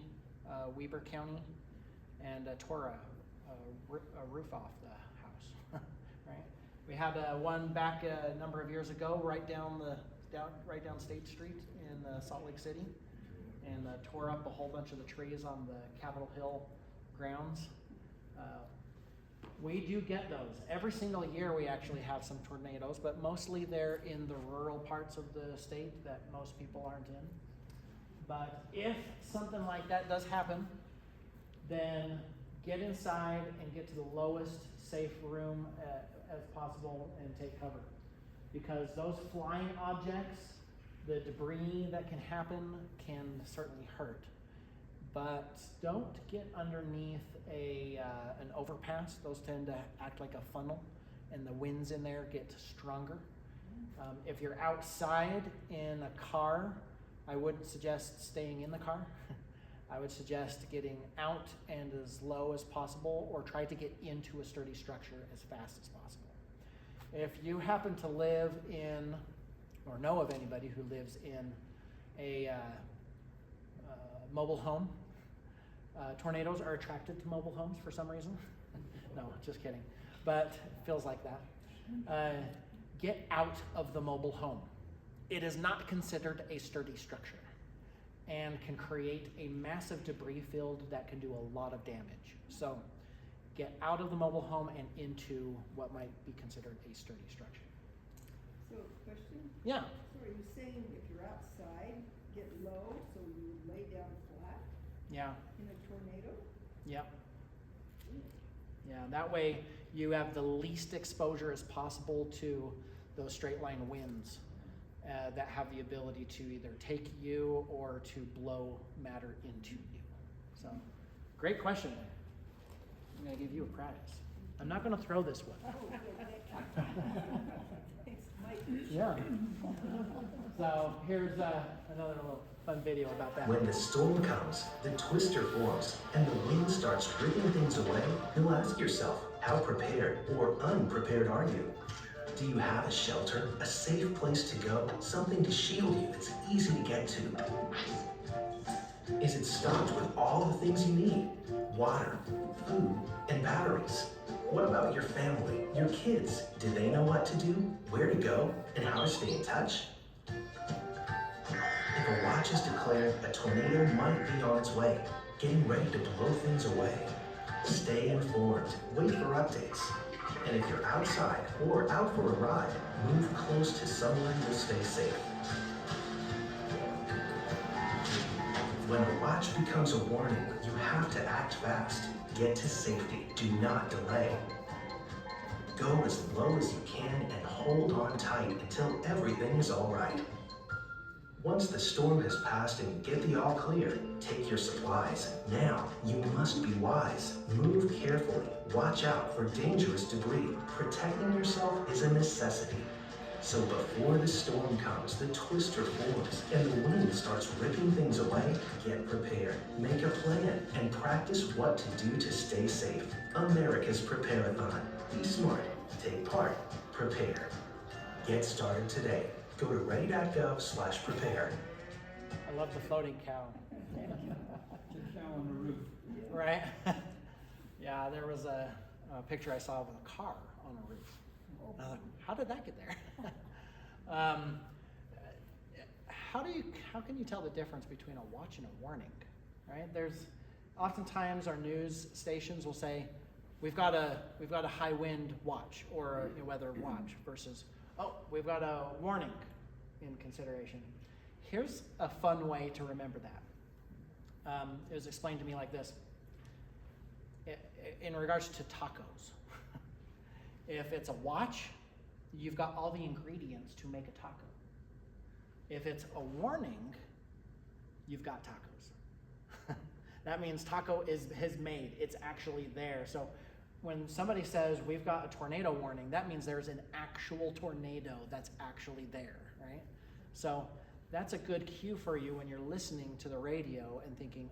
Speaker 3: Weber County, and tore a roof off the house. Right? We had one back a number of years ago, right down State Street in Salt Lake City, and tore up a whole bunch of the trees on the Capitol Hill grounds. We do get those. Every single year we actually have some tornadoes, but mostly they're in the rural parts of the state that most people aren't in. But if something like that does happen, then get inside and get to the lowest safe room as possible and take cover. Because those flying objects, the debris that can happen can certainly hurt. But don't get underneath an overpass. Those tend to act like a funnel, and the winds in there get stronger. If you're outside in a car, I wouldn't suggest staying in the car. I would suggest getting out and as low as possible, or try to get into a sturdy structure as fast as possible. If you happen to live in, or know of anybody who lives in a mobile home, tornadoes are attracted to mobile homes for some reason. No, just kidding. But it feels like that. Get out of the mobile home. It is not considered a sturdy structure and can create a massive debris field that can do a lot of damage. So get out of the mobile home and into what might be considered a sturdy structure.
Speaker 2: So, question?
Speaker 3: Yeah.
Speaker 2: So are you saying if you're outside, get low, so you lay down flat
Speaker 3: Yeah.
Speaker 2: in a tornado?
Speaker 3: Yep. Yeah, that way you have the least exposure as possible to those straight line winds that have the ability to either take you or to blow matter into you. So, great question there. I'm gonna give you a prize. I'm not gonna throw this one.
Speaker 2: Oh, good, thanks, Mike.
Speaker 3: Yeah. So here's another little fun video about that.
Speaker 9: When the storm comes, the twister forms, and the wind starts ripping things away, you'll ask yourself, how prepared or unprepared are you? Do you have a shelter, a safe place to go, something to shield you that's easy to get to? Is it stocked with all the things you need? Water, food, and batteries? What about your family, your kids? Do they know what to do, where to go, and how to stay in touch? If a watch is declared, a tornado might be on its way, getting ready to blow things away. Stay informed, wait for updates. And if you're outside or out for a ride, move close to someone who'll stay safe. When a watch becomes a warning, you have to act fast. Get to safety, do not delay. Go as low as you can and hold on tight until everything is all right. Once the storm has passed and you get the all clear, take your supplies. Now, you must be wise. Move carefully. Watch out for dangerous debris. Protecting yourself is a necessity. So before the storm comes, the twister forms, and the wind starts ripping things away, get prepared. Make a plan and practice what to do to stay safe. America's Prepare-a-thon. Be smart. Take part. Prepare. Get started today. Go to ready.gov/prepare.
Speaker 3: I love the floating cow.
Speaker 5: It's a cow on the roof.
Speaker 3: Right? Yeah, there was a picture I saw of a car on a roof. And I was like, how did that get there? How can you tell the difference between a watch and a warning? Right? There's oftentimes our news stations will say, we've got a high wind watch or a weather watch versus, oh, we've got a warning in consideration. Here's a fun way to remember that. It was explained to me like this. in regards to tacos, if it's a watch, you've got all the ingredients to make a taco. If it's a warning, you've got tacos. That means taco is made, it's actually there. So when somebody says we've got a tornado warning, that means there's an actual tornado that's actually there, right? So that's a good cue for you when you're listening to the radio and thinking,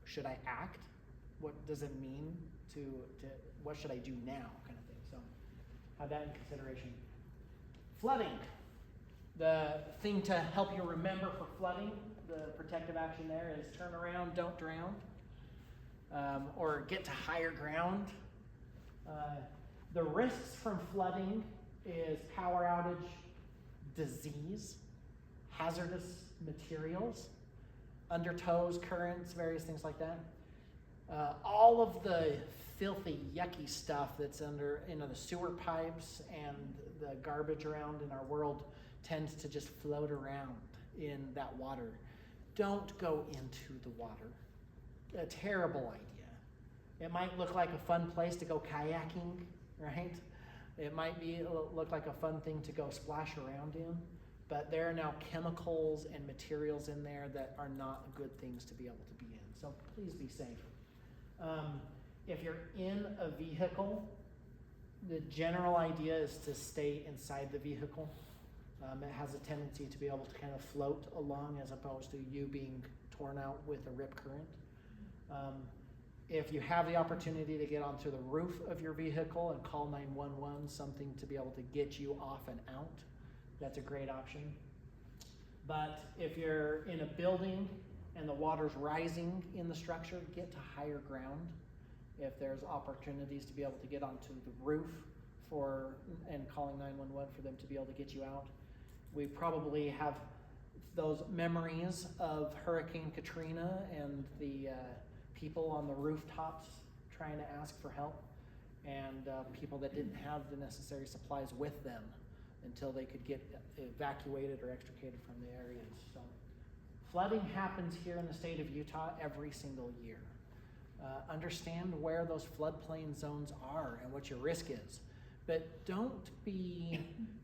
Speaker 3: should I act? What does it mean to what should I do now, kind of thing. So have that in consideration. Flooding. The thing to help you remember for flooding, the protective action there is turn around, don't drown, or get to higher ground. The risks from flooding is power outage, disease, hazardous materials, undertows, currents, various things like that. All of the filthy, yucky stuff that's under, the sewer pipes and the garbage around in our world tends to just float around in that water. Don't go into the water. A terrible idea. It might look like a fun place to go kayaking, right? It might look like a fun thing to go splash around in, but there are now chemicals and materials in there that are not good things to be able to be in. So please be safe. If you're in a vehicle, the general idea is to stay inside the vehicle. It has a tendency to be able to kind of float along as opposed to you being torn out with a rip current. If you have the opportunity to get onto the roof of your vehicle and call 911, something to be able to get you off and out, that's a great option. But if you're in a building and the water's rising in the structure, get to higher ground. If there's opportunities to be able to get onto the roof and calling 911 for them to be able to get you out. We probably have those memories of Hurricane Katrina and the people on the rooftops trying to ask for help, and people that didn't have the necessary supplies with them until they could get evacuated or extricated from the areas. So flooding happens here in the state of Utah every single year. Understand where those floodplain zones are and what your risk is, but don't be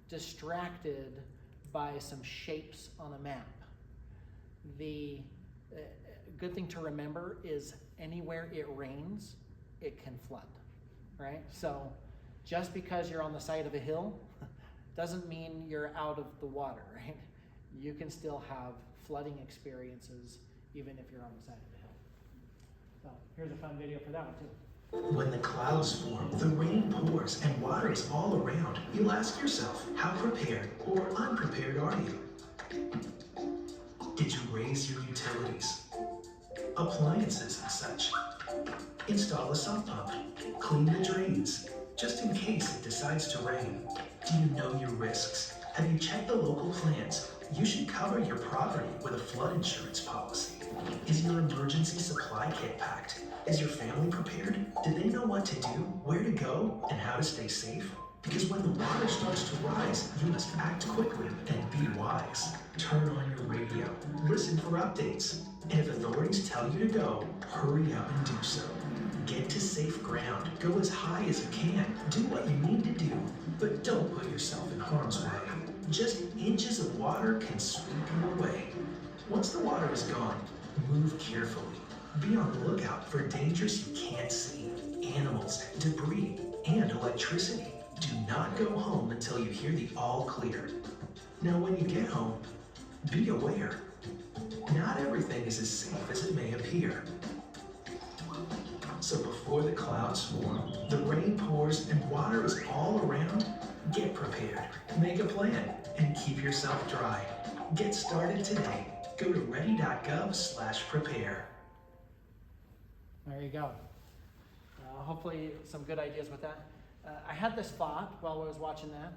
Speaker 3: distracted by some shapes on a map. The good thing to remember is anywhere it rains, it can flood, right? So just because you're on the side of a hill doesn't mean you're out of the water, right? You can still have flooding experiences even if you're on the side of the hill. So here's a fun video for that one too.
Speaker 9: When the clouds form, the rain pours, and water is all around, you'll ask yourself, how prepared or unprepared are you? Did you raise your utilities, appliances and such? Install a sump pump, clean the drains, just in case it decides to rain. Do you know your risks? Have you checked the local plans? You should cover your property with a flood insurance policy. Is your emergency supply kit packed? Is your family prepared? Do they know what to do, where to go, and how to stay safe? Because when the water starts to rise, you must act quickly and be wise. Turn on your radio, listen for updates, and if authorities tell you to go, hurry up and do so. Get to safe ground, go as high as you can, do what you need to do, but don't put yourself in harm's way. Just inches of water can sweep you away. Once the water is gone, move carefully. Be on the lookout for dangers you can't see, animals, debris, and electricity. Do not go home until you hear the all clear. Now when you get home, be aware. Not everything is as safe as it may appear. So before the clouds form, the rain pours, and water is all around, get prepared, make a plan, and keep yourself dry. Get started today. Go to ready.gov/prepare.
Speaker 3: There you go. Hopefully some good ideas with that. I had this thought while I was watching that.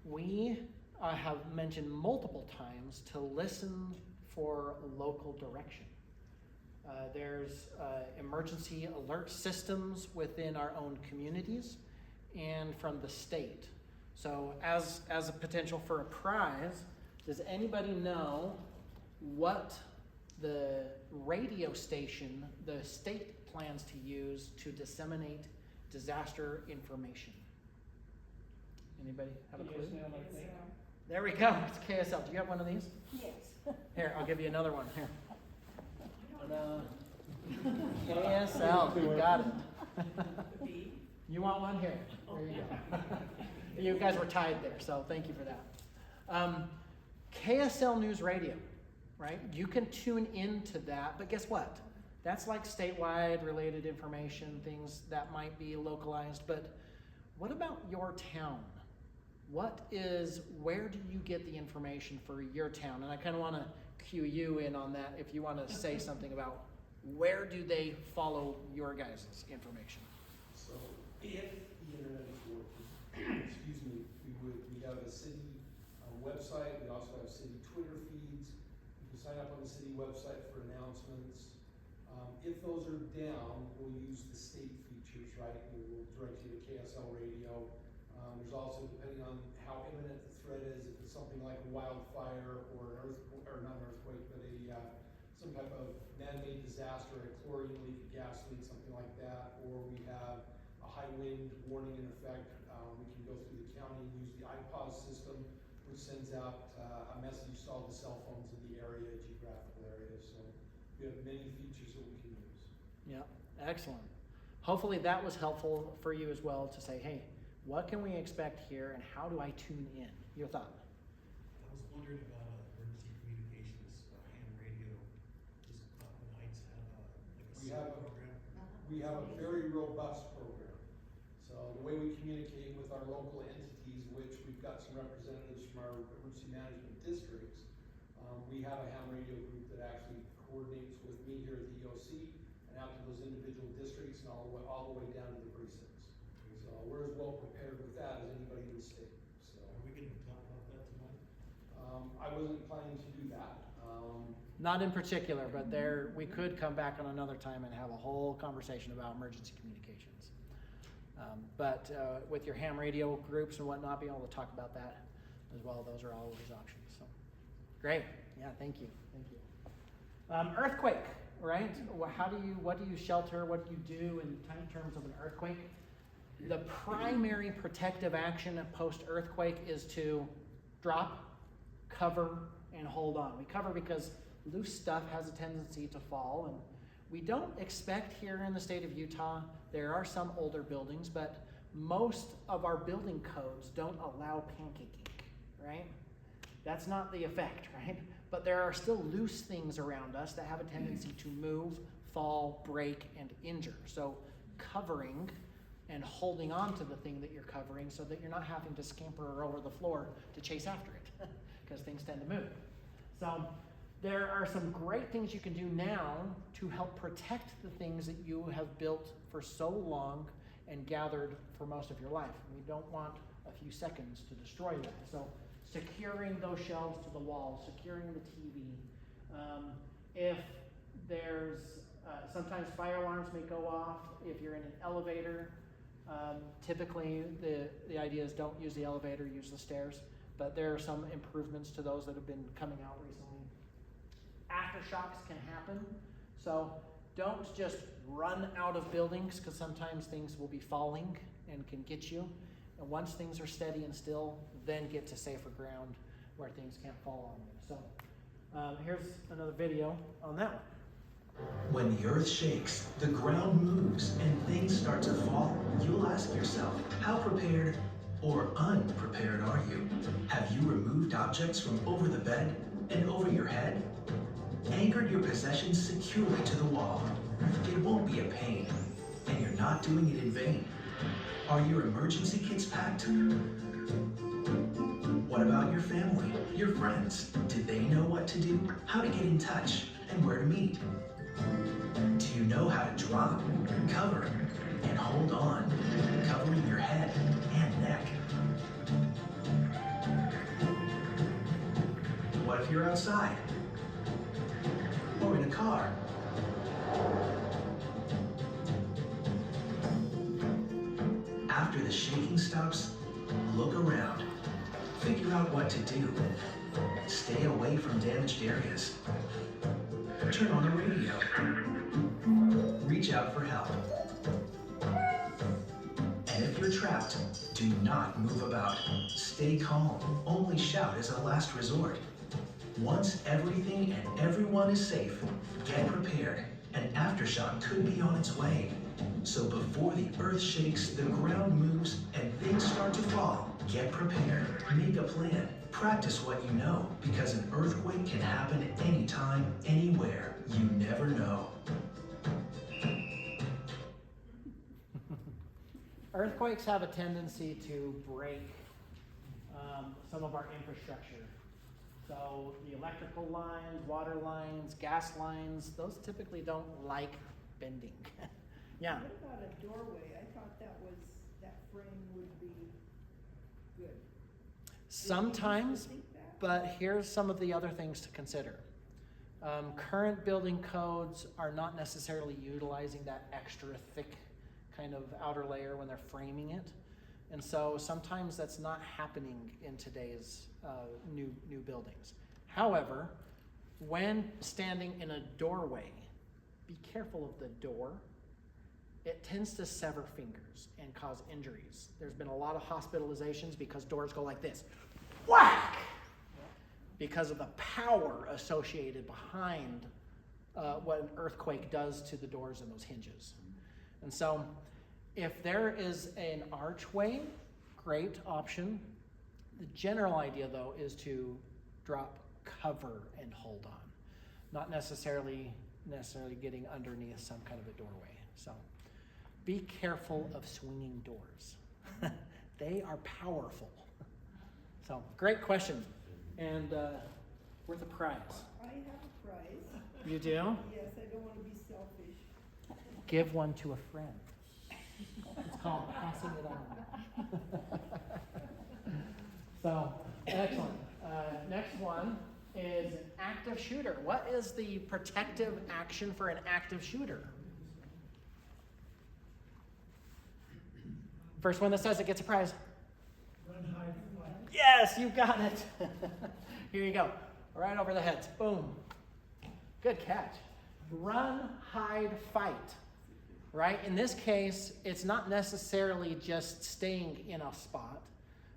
Speaker 3: We have mentioned multiple times to listen for local direction. There's emergency alert systems within our own communities and from the state. So as a potential for a prize, does anybody know what the radio station the state plans to use to disseminate disaster information. Anybody have a clue?
Speaker 5: KSL, I think.
Speaker 3: There we go. It's KSL. Do you have one of these?
Speaker 6: Yes.
Speaker 3: Here, I'll give you another one. Here. Ta-da. KSL. You got it. You want one? Here. There you go. You guys were tied there, so thank you for that. KSL News Radio, right? You can tune into that, but guess what? That's like statewide related information, things that might be localized, but what about your town? Where do you get the information for your town? And I kind of want to cue you in on that if you want to say something about where do they follow your guys' information?
Speaker 1: So if the internet is working, excuse me, we have a city website, we also have city Twitter feeds. You can sign up on the city website for announcements. If those are down, we'll use the state features, right? We'll direct you to KSL radio. There's also, depending on how imminent the threat is, if it's something like a wildfire or an earthquake, or not an earthquake, but some type of man-made disaster, a chlorine leak, a gas leak, something like that, or we have a high wind warning in effect, we can go through the county and use the iPause system, which sends out a message to all the cell phones in the area, geographical area. So we have many features that we can use.
Speaker 3: Yeah, excellent. Hopefully that was helpful for you as well to say, hey, what can we expect here and how do I tune in? Your thought?
Speaker 8: I was wondering about emergency communications, ham radio. Does Cottonwood Heights have a program?
Speaker 1: We have a very robust program. So the way we communicate with our local entities, which we've got some representatives from our emergency management districts, we have a ham radio group that actually coordinates with me here at the EOC and out to those individual districts and all the way down to the precincts. So we're as well prepared with that as anybody in the state. So
Speaker 8: Are we going to talk about that tonight?
Speaker 1: I wasn't planning to do that.
Speaker 3: Not in particular, but we could come back on another time and have a whole conversation about emergency communications. But with your ham radio groups and whatnot, being able to talk about that as well, those are always options. So great, yeah, thank you. Earthquake, right? What do you shelter? What do you do in terms of an earthquake? The primary protective action post-earthquake is to drop, cover, and hold on. We cover because loose stuff has a tendency to fall, and we don't expect here in the state of Utah, there are some older buildings, but most of our building codes don't allow pancaking, right? That's not the effect, right? But there are still loose things around us that have a tendency to move, fall, break, and injure. So covering and holding on to the thing that you're covering so that you're not having to scamper over the floor to chase after it, because things tend to move. So there are some great things you can do now to help protect the things that you have built for so long and gathered for most of your life. We don't want a few seconds to destroy that. So securing those shelves to the wall, securing the TV. If there's, sometimes fire alarms may go off if you're in an elevator. Typically the idea is don't use the elevator, use the stairs, but there are some improvements to those that have been coming out recently. Aftershocks can happen, so don't just run out of buildings, because sometimes things will be falling and can get you. And once things are steady and still, then get to safer ground where things can't fall on you. So here's another video on that one.
Speaker 9: When the earth shakes, the ground moves, and things start to fall, you'll ask yourself, how prepared or unprepared are you? Have you removed objects from over the bed and over your head? Anchored your possessions securely to the wall. It won't be a pain, and you're not doing it in vain. Are your emergency kits packed? What about your family, your friends? Did they know what to do, how to get in touch, and where to meet? Do you know how to drop, cover, and hold on, covering your head and neck? What if you're outside? Or in a car? After the shaking stops, look around. Figure out what to do. Stay away from damaged areas. Turn on the radio. Reach out for help. you're trapped, do not move about. Stay calm. Only shout as a last resort. Once everything and everyone is safe, get prepared. An aftershock could be on its way. So before the earth shakes, the ground moves, and things start to fall, get prepared. Make a plan. Practice what you know, because an earthquake can happen anytime, anywhere. You never know.
Speaker 3: Earthquakes have a tendency to break some of our infrastructure. So the electrical lines, water lines, gas lines, those typically don't like bending. Yeah.
Speaker 2: What about a doorway? I thought that frame would be good.
Speaker 3: Sometimes,
Speaker 2: Did you used to think that?
Speaker 3: but here's some of the other things to consider. Current building codes are not necessarily utilizing that extra thick kind of outer layer when they're framing it. And so sometimes that's not happening in today's new buildings. However, when standing in a doorway, be careful of the door. It tends to sever fingers and cause injuries. There's been a lot of hospitalizations because doors go like this. Whack! Because of the power associated behind what an earthquake does to the doors and those hinges. And so if there is an archway, great option. The general idea, though, is to drop cover and hold on, not necessarily getting underneath some kind of a doorway. So be careful of swinging doors. They are powerful. So great question, and worth a prize.
Speaker 2: I have a prize.
Speaker 3: You do?
Speaker 2: Yes, I don't want to be selfish.
Speaker 3: Give one to a friend. It's called passing it on. So, excellent. Next one is an active shooter. What is the protective action for an active shooter? First one that says it gets a prize.
Speaker 5: Run, hide, fight.
Speaker 3: Yes, you got it. Here you go. Right over the heads. Boom. Good catch. Run, hide, fight. Right? In this case, it's not necessarily just staying in a spot,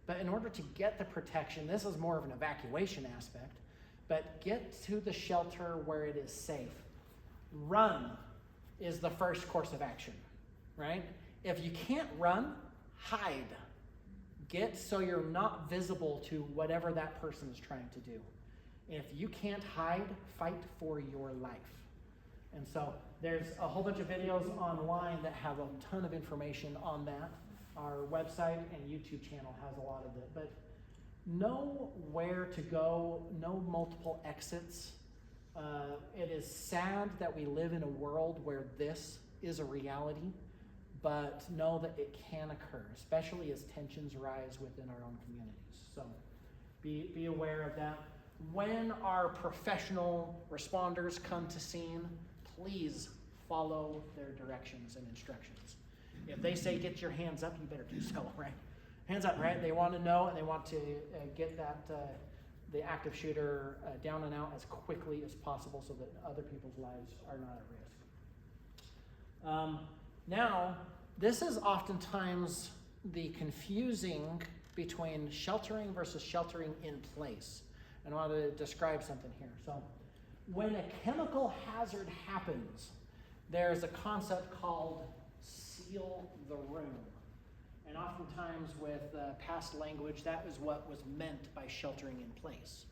Speaker 3: but in order to get the protection, this is more of an evacuation aspect, but get to the shelter where it is safe. Run is the first course of action, right? If you can't run, hide. Get so you're not visible to whatever that person is trying to do. If you can't hide, fight for your life. And so there's a whole bunch of videos online that have a ton of information on that. Our website and YouTube channel has a lot of it. But know where to go, know multiple exits. It is sad that we live in a world where this is a reality, but know that it can occur, especially as tensions rise within our own communities. So be aware of that. When our professional responders come to scene, please follow their directions and instructions. If they say get your hands up, you better do so, right? Hands up, right? They want to know and they want to get that the active shooter down and out as quickly as possible so that other people's lives are not at risk. Now, this is oftentimes the confusing between sheltering versus sheltering in place. And I want to describe something here. So when a chemical hazard happens, there's a concept called seal the room. And oftentimes with past language, that is what was meant by sheltering in place.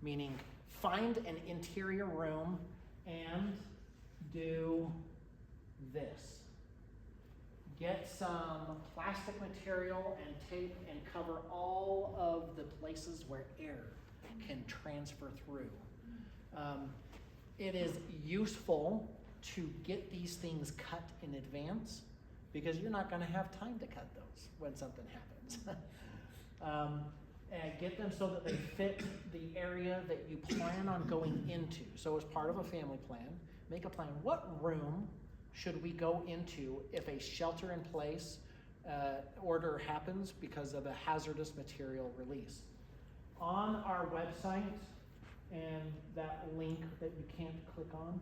Speaker 3: Meaning find an interior room and do this. Get some plastic material and tape and cover all of the places where air can transfer through. It is useful to get these things cut in advance because you're not going to have time to cut those when something happens. And get them so that they fit the area that you plan on going into. So as part of a family plan, make a plan. What room should we go into if a shelter-in-place order happens because of a hazardous material release? On our website, and that link that you can't click on,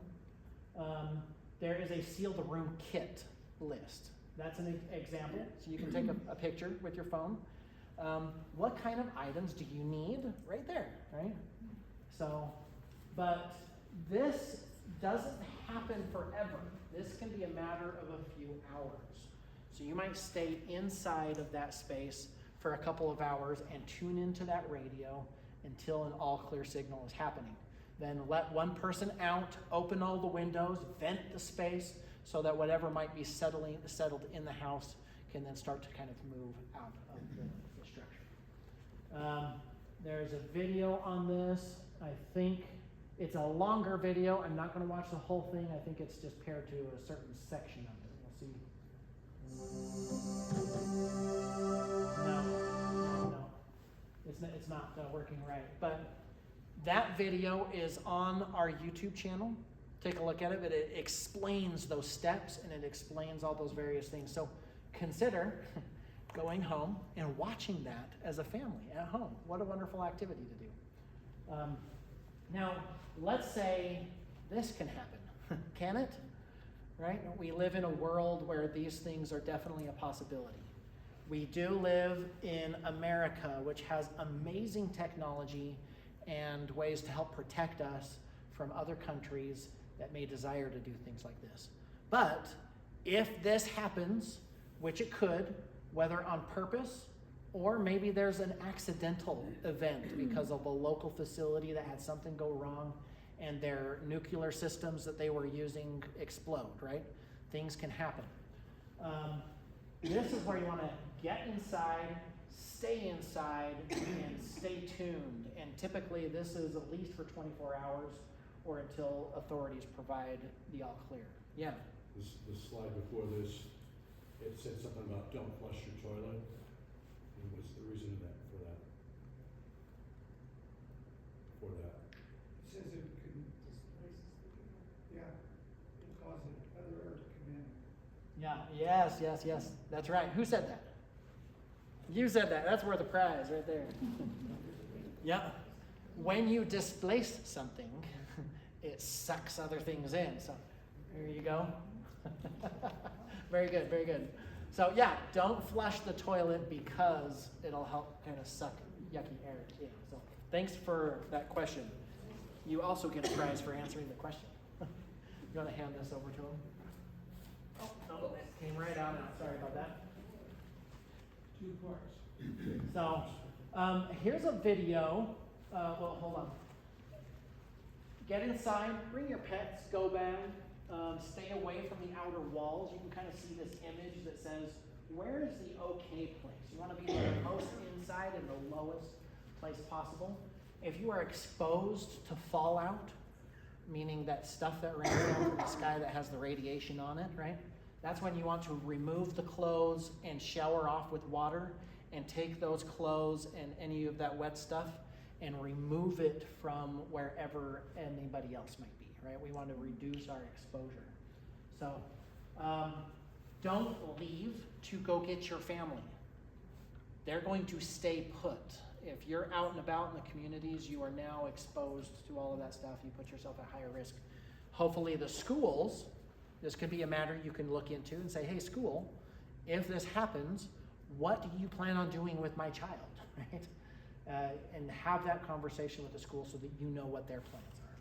Speaker 3: there is a seal the room kit list That's an example. So you can take a picture with your phone. What kind of items do you need? Right there, right? So, but this doesn't happen forever. This can be a matter of a few hours. So you might stay inside of that space for a couple of hours and tune into that radio until an all clear signal is happening. Then let one person out, open all the windows, vent the space so that whatever might be settled in the house can then start to kind of move out of the structure. There's a video on this. I think it's a longer video. I'm not going to watch the whole thing. I think it's just paired to a certain section of it. We'll see. No. It's not working right. But that video is on our YouTube channel. Take a look at it, but it explains those steps and it explains all those various things. So consider going home and watching that as a family at home. What a wonderful activity to do. Now, let's say this can happen. Can it? Right? We live in a world where these things are definitely a possibility. We do live in America, which has amazing technology and ways to help protect us from other countries that may desire to do things like this. But if this happens, which it could, whether on purpose or maybe there's an accidental event because of a local facility that had something go wrong and their nuclear systems that they were using explode, right? Things can happen. This is where you want to get inside, stay inside, and stay tuned. And typically this is at least for 24 hours or until authorities provide the all clear. Yeah.
Speaker 13: The slide before this, it said something about don't flush your toilet. And what's the reason for that?
Speaker 5: It says it can displace the people. Yeah, it causes other air to come in.
Speaker 3: Yeah, yes. That's right. Who said that? You said that. That's worth the prize right there. Yeah. When you displace something, it sucks other things in. So there you go. Very good. So yeah, don't flush the toilet because it'll help kind of suck yucky air in. So thanks for that question. You also get a prize for answering the question. You want to hand this over to him? Oh, no, it came right out. Sorry about that.
Speaker 5: 2 parts.
Speaker 3: So here's a video. Well, hold on. Get inside, bring your pets, go bag, stay away from the outer walls. You can kind of see this image that says, where is the okay place? You want to be the most inside and the lowest place possible. If you are exposed to fallout, meaning that stuff that rains down from the sky that has the radiation on it, right? That's when you want to remove the clothes and shower off with water and take those clothes and any of that wet stuff and remove it from wherever anybody else might be, right? We want to reduce our exposure. So don't leave to go get your family. They're going to stay put. If you're out and about in the communities, you are now exposed to all of that stuff. You put yourself at higher risk. Hopefully the schools, this could be a matter you can look into and say, hey, school, if this happens, what do you plan on doing with my child, right? And have that conversation with the school so that you know what their plans are.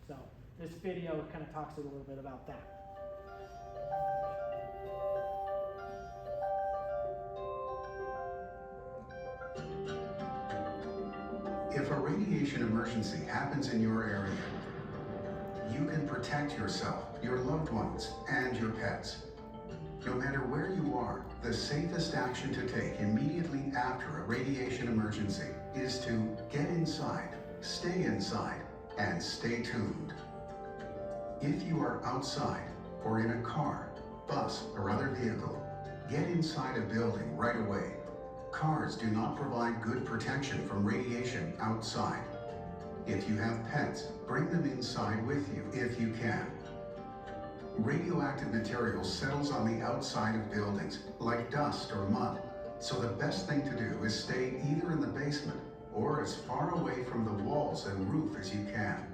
Speaker 3: So this video kind of talks a little bit about that.
Speaker 14: If a radiation emergency happens in your area, you can protect yourself, your loved ones, and your pets. No matter where you are, the safest action to take immediately after a radiation emergency is to get inside, stay inside, and stay tuned. If you are outside or in a car, bus, or other vehicle, get inside a building right away. Cars do not provide good protection from radiation outside. If you have pets, bring them inside with you if you can. Radioactive material settles on the outside of buildings, like dust or mud, so the best thing to do is stay either in the basement or as far away from the walls and roof as you can.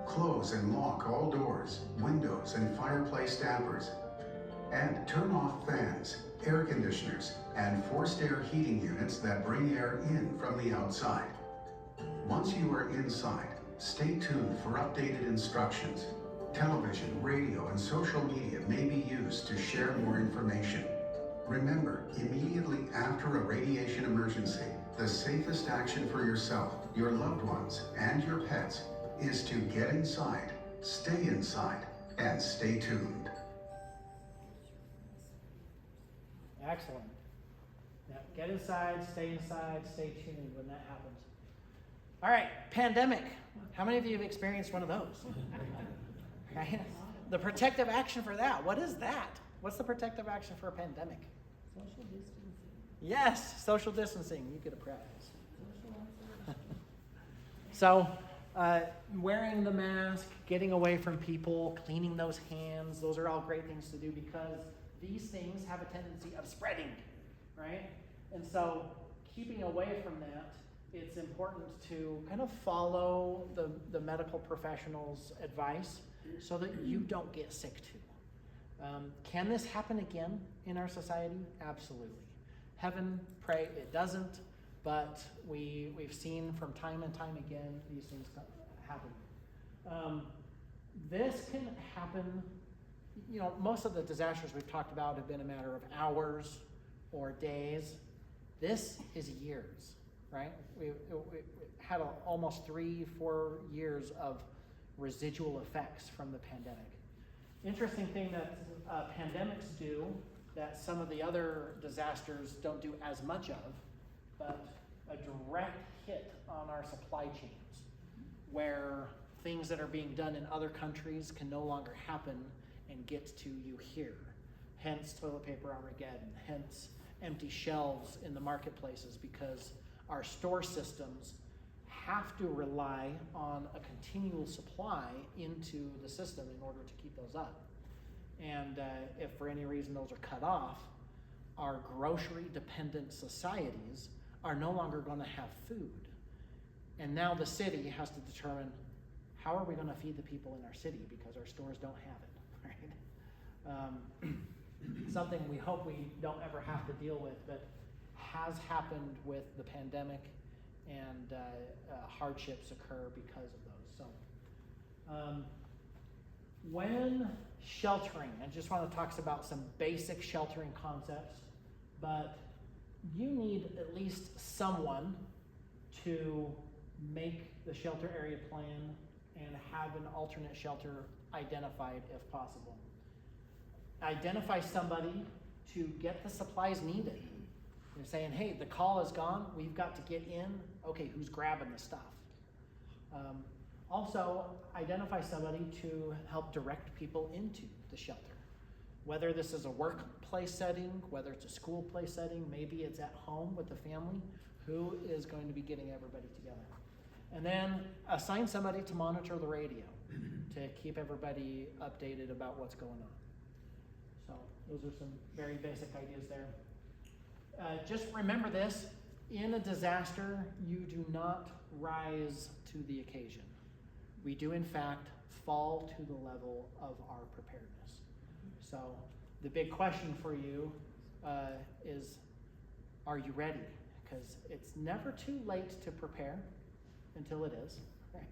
Speaker 14: Close and lock all doors, windows, and fireplace dampers, And turn off fans, air conditioners, and forced air heating units that bring air in from the outside. Once you are inside, stay tuned for updated instructions. Television, radio, and social media may be used to share more information. Remember, immediately after a radiation emergency, the safest action for yourself, your loved ones, and your pets is to get inside, stay inside, and stay tuned.
Speaker 3: Excellent. Now, get inside, stay tuned when that happens. All right, pandemic. How many of you have experienced one of those? Right? The protective action for that, what is that? What's the protective action for a pandemic?
Speaker 2: Social distancing.
Speaker 3: Yes, social distancing. You get a prize. So, wearing the mask, getting away from people, cleaning those hands, those are all great things to do because these things have a tendency of spreading, right? And so, keeping away from that, it's important to kind of follow the medical professionals' advice so that you don't get sick too. Can this happen again in our society? Absolutely. Heaven, pray it doesn't, but we've seen from time and time again these things happen. This can happen, you know, most of the disasters we've talked about have been a matter of hours or days. This is years, right? We had almost 3-4 years of residual effects from the pandemic. Interesting thing that pandemics do that some of the other disasters don't do as much of, but a direct hit on our supply chains, where things that are being done in other countries can no longer happen and get to you here. Hence toilet paper Armageddon, hence empty shelves in the marketplaces because our store systems have to rely on a continual supply into the system in order to keep those up. And if for any reason those are cut off, our grocery dependent societies are no longer going to have food. And now the city has to determine how are we going to feed the people in our city because our stores don't have it, right? Something we hope we don't ever have to deal with, but has happened with the pandemic, and hardships occur because of those. So when sheltering, I just want to talk about some basic sheltering concepts, but you need at least someone to make the shelter area plan and have an alternate shelter identified if possible. Identify somebody to get the supplies needed. You're saying, hey, the call is gone, we've got to get in. Okay, who's grabbing the stuff? Also, identify somebody to help direct people into the shelter. Whether this is a workplace setting, whether it's a school place setting, maybe it's at home with the family, who is going to be getting everybody together. And then assign somebody to monitor the radio to keep everybody updated about what's going on. So those are some very basic ideas there. Just remember this, in a disaster, you do not rise to the occasion. We do in fact fall to the level of our preparedness. So the big question for you is, are you ready? Because it's never too late to prepare until it is, right?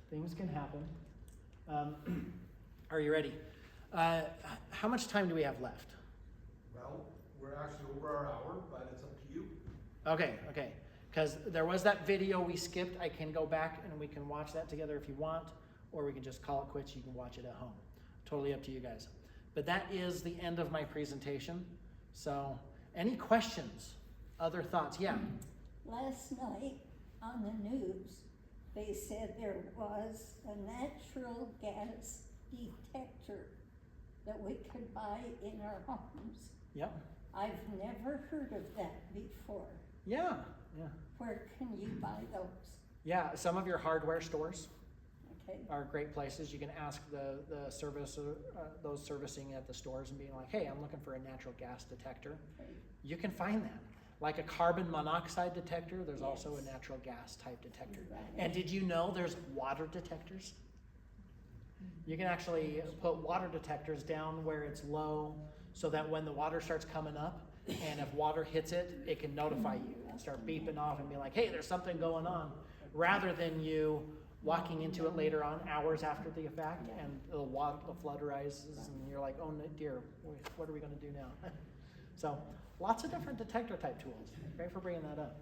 Speaker 3: Things can happen. Are you ready? How much time do we have left?
Speaker 15: Well, we're actually over our hour, but it's up to you.
Speaker 3: Okay. Because there was that video we skipped. I can go back and we can watch that together if you want, or we can just call it quits. You can watch it at home. Totally up to you guys. But that is the end of my presentation. So any questions, other thoughts? Yeah.
Speaker 16: Last night on the news, they said there was a natural gas detector that we could buy in our homes.
Speaker 3: Yep.
Speaker 16: I've never heard of that before.
Speaker 3: Yeah.
Speaker 16: Where can you buy those?
Speaker 3: Yeah, some of your hardware stores
Speaker 16: Okay.
Speaker 3: are great places. You can ask the those servicing at the stores and being like, hey, I'm looking for a natural gas detector.
Speaker 16: Okay.
Speaker 3: You can find that. Like a carbon monoxide detector, there's also a natural gas type detector.
Speaker 16: Right.
Speaker 3: And did you know there's water detectors? You can actually put water detectors down where it's low so that when the water starts coming up, and if water hits it, it can notify you and start beeping off and be like, hey, there's something going on, rather than you walking into it later on, hours after the fact, and the flood rises, and you're like, oh dear, what are we gonna do now? So, lots of different detector type tools. Great for bringing that up.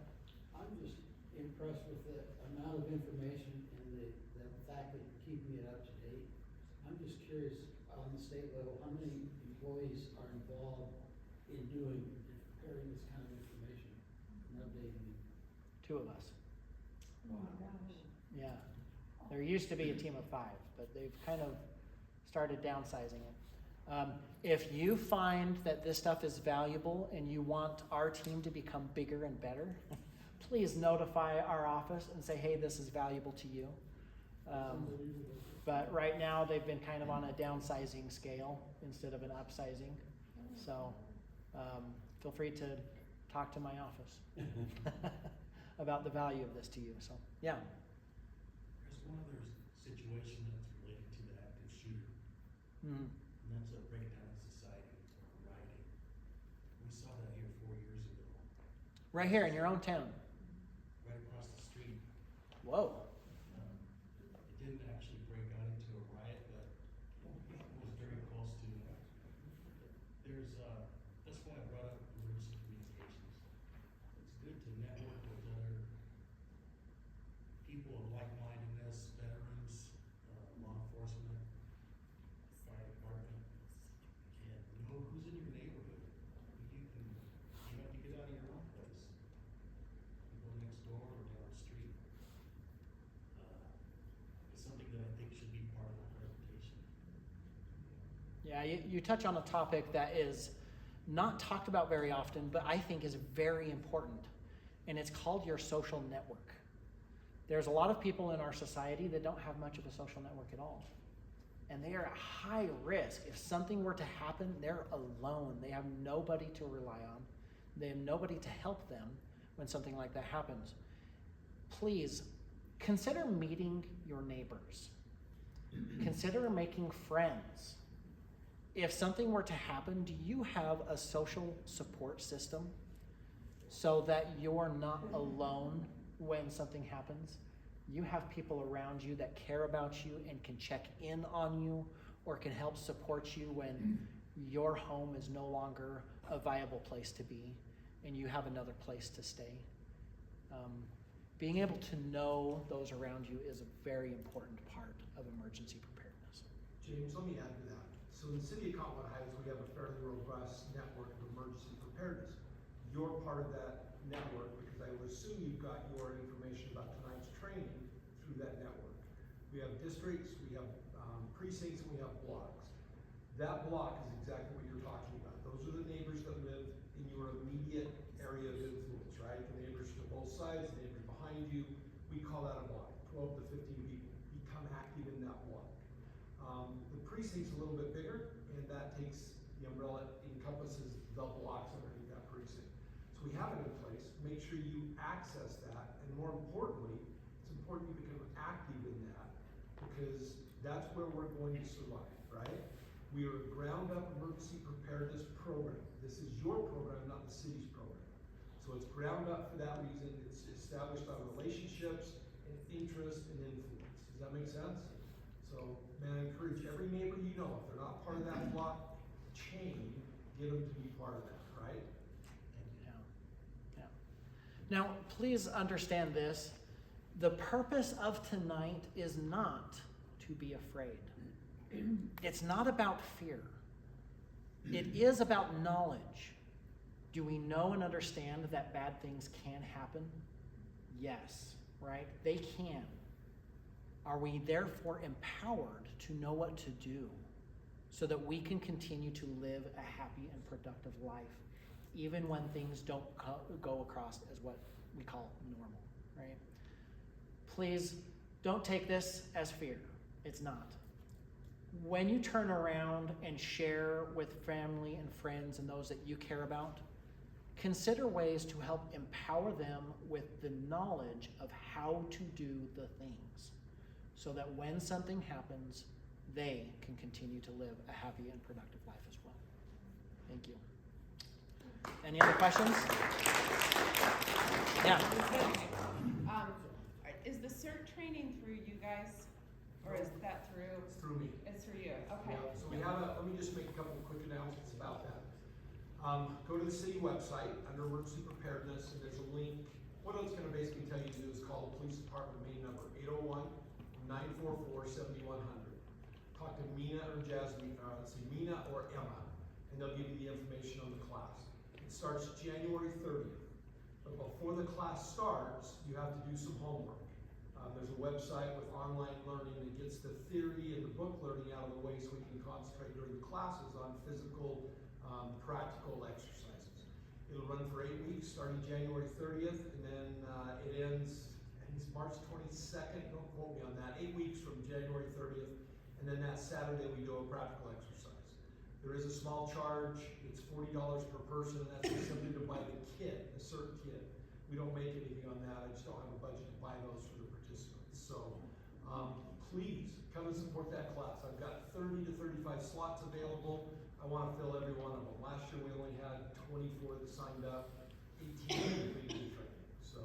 Speaker 17: I'm just impressed with the amount of information and the fact that you're keeping it up to date. I'm just curious, on the state level, how many employees are involved in preparing this kind of information and updating it?
Speaker 3: 2 of us.
Speaker 16: Oh my gosh.
Speaker 3: Yeah. There used to be a team of 5, but they've kind of started downsizing it. If you find that this stuff is valuable and you want our team to become bigger and better, please notify our office and say, hey, this is valuable to you. But right now they've been kind of on a downsizing scale instead of an upsizing. So feel free to talk to my office about the value of this to you. So, yeah.
Speaker 8: There's one other situation that's related to the active shooter.
Speaker 3: Mm-hmm.
Speaker 8: And that's a breakdown in society or rioting. We saw that here 4 years ago.
Speaker 3: Right here in your own town.
Speaker 8: Right across the street.
Speaker 3: Whoa.
Speaker 8: It didn't actually break out into a riot, but it was very close to. That's why I brought up emergency communications. It's good to network with other people of like-mindedness, veterans, law enforcement, fire department, and know who's in your neighborhood. You don't have to get out of your own place. People next door or down the street. It's something that I think should be part of the presentation.
Speaker 3: Yeah, you touch on a topic that is not talked about very often, but I think is very important. And it's called your social network. There's a lot of people in our society that don't have much of a social network at all. And they are at high risk. If something were to happen, they're alone. They have nobody to rely on. They have nobody to help them when something like that happens. Please, consider meeting your neighbors. Consider making friends. If something were to happen, do you have a social support system so that you're not alone when something happens? You have people around you that care about you and can check in on you or can help support you when your home is no longer a viable place to be and you have another place to stay. Being able to know those around you is a very important part of emergency preparedness.
Speaker 15: James, let me add to that. So in the city of Cottonwood Heights, we have a fairly robust network of emergency preparedness. You're part of that network because I would assume you've got your information about tonight's training through that network. We have districts, we have precincts, and we have blocks. That block is exactly what you're talking about. Those are the neighbors that live in your immediate area of influence, right? The neighbors to both sides, the neighbors behind you. We call that a block. 12 to 15 people become active in that block. The precinct's a little bit bigger, and that takes the umbrella, encompasses the blocks underneath that precinct. So we have it in place. Make sure you access that, and more importantly, it's important you become active in that because that's where we're going to survive, right? We are a ground-up emergency preparedness program. This is your program, not the city's program. So it's ground up for that reason. It's established on relationships and interest and influence. Does that make sense? So, man, I encourage every neighbor you know, if they're not part of that block chain, get them to be part of that, right?
Speaker 3: Yeah. Now, please understand this. The purpose of tonight is not to be afraid. It's not about fear. It is about knowledge. Do we know and understand that bad things can happen? Yes, right? They can. Are we therefore empowered to know what to do so that we can continue to live a happy and productive life, even when things don't go across as what we call normal, right? Please don't take this as fear. It's not. When you turn around and share with family and friends and those that you care about, consider ways to help empower them with the knowledge of how to do the things so that when something happens, they can continue to live a happy and productive life as well. Thank you. Any other questions? Yeah.
Speaker 2: Is the CERT training through you guys, or is that through?
Speaker 15: It's through me.
Speaker 2: It's through you, okay.
Speaker 15: Yeah, so we have let me just make a couple of quick announcements about that. Go to the city website under emergency preparedness, and there's a link. What it's gonna basically tell you to do is call the police department main number, 801-944-7100. Talk to Mina or Jasmine, Mina or Emma, and they'll give you the information on the class. It starts January 30th. But before the class starts, you have to do some homework. There's a website with online learning that gets the theory and the book learning out of the way so we can concentrate during the classes on physical, practical exercises. It'll run for 8 weeks, starting January 30th, and then it ends, I think it's March 22nd, don't quote me on that, 8 weeks from January 30th, and then that Saturday we do a practical exercise. There is a small charge, it's $40 per person, and that's just something to buy the kit, a CERT kit. We don't make anything on that, I just don't have a budget to buy those for the participants. So please come and support that class. I've got 30 to 35 slots available. I want to fill every one of them. Last year we only had 24 that signed up, 18 completed the training. So,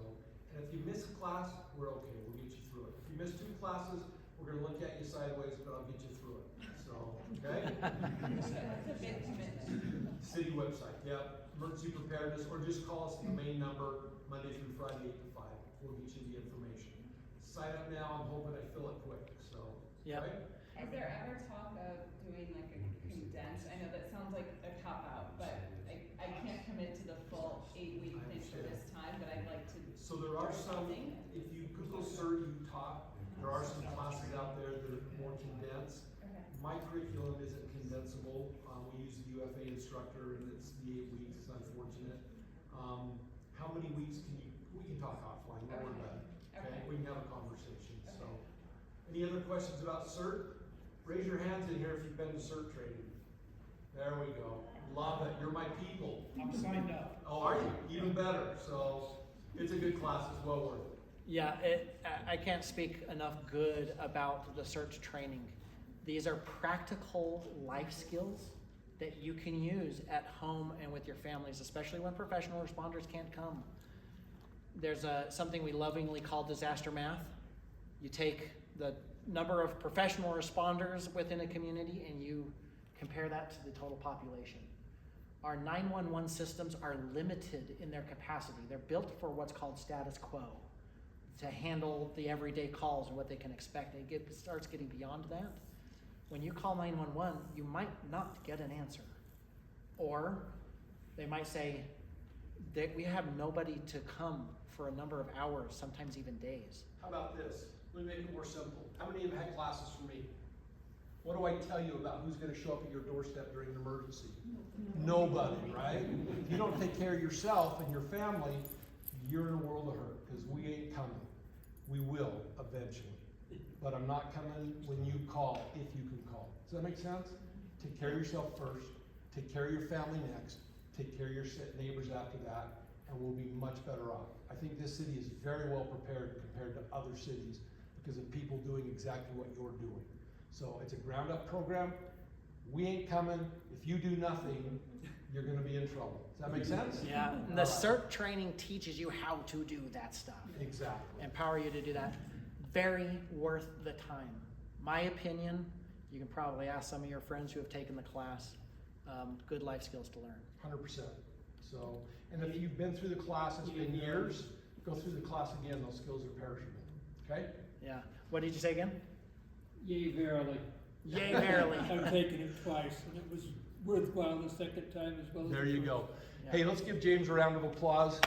Speaker 15: and if you miss a class, we're okay, we'll get you through it. If you miss 2 classes, we're gonna look at you sideways, but I'll get you through it. So, okay?
Speaker 2: That's a big commitment.
Speaker 15: City website, yep. Emergency preparedness, or just call us at the main number, Monday through Friday, 8 to 5. We'll get you the information. Sign up now, I'm hoping I fill it quick, so.
Speaker 3: Yep.
Speaker 15: Okay?
Speaker 2: Is there ever talk of doing like a condensed, I know that sounds like a cop-out, but I can't commit to the full 8-week thing for this time, but I'd like to.
Speaker 15: So there are some, if you Google CERT Utah, there are some classes out there that are more condensed.
Speaker 2: Okay.
Speaker 15: My curriculum isn't condensable. We use the UFA instructor, and it's the 8 weeks. It's unfortunate. How many weeks can you? We can talk offline. Don't worry about it. Okay. We can have a conversation. Okay. So, any other questions about CERT? Raise your hands in here if you've been to CERT training. There we go. Love it. You're my people.
Speaker 5: I'm signed up.
Speaker 15: Oh, are you? Even better. So, it's a good class. It's well worth it.
Speaker 3: Yeah, I can't speak enough good about the CERT training. These are practical life skills that you can use at home and with your families, especially when professional responders can't come. There's something we lovingly call disaster math. You take the number of professional responders within a community and you compare that to the total population. Our 911 systems are limited in their capacity. They're built for what's called status quo, to handle the everyday calls and what they can expect. It starts getting beyond that. When you call 911, you might not get an answer. Or they might say that we have nobody to come for a number of hours, sometimes even days.
Speaker 15: How about this? Let me make it more simple. How many have had classes from me? What do I tell you about who's gonna show up at your doorstep during an emergency? Nobody, right? If you don't take care of yourself and your family, you're in a world of hurt, because we ain't coming. We will eventually. But I'm not coming when you call, if you can call. Does that make sense? Take care of yourself first, take care of your family next, take care of your neighbors after that, and we'll be much better off. I think this city is very well prepared compared to other cities because of people doing exactly what you're doing. So it's a ground up program. We ain't coming. If you do nothing, you're gonna be in trouble. Does that make sense?
Speaker 3: Yeah, and the CERT training teaches you how to do that stuff.
Speaker 15: Exactly.
Speaker 3: Empower you to do that. Very worth the time. My opinion, you can probably ask some of your friends who have taken the class, good life skills to learn.
Speaker 15: 100%. So, and if you've been through the class, it's been years, go through the class again, those skills are perishable, okay?
Speaker 3: Yeah. What did you say again?
Speaker 5: Yea, verily.
Speaker 3: Yea, verily.
Speaker 5: I've taken it twice, and it was worthwhile the second time as well.
Speaker 15: There you go.
Speaker 3: Yeah.
Speaker 15: Hey, let's give James a round of applause.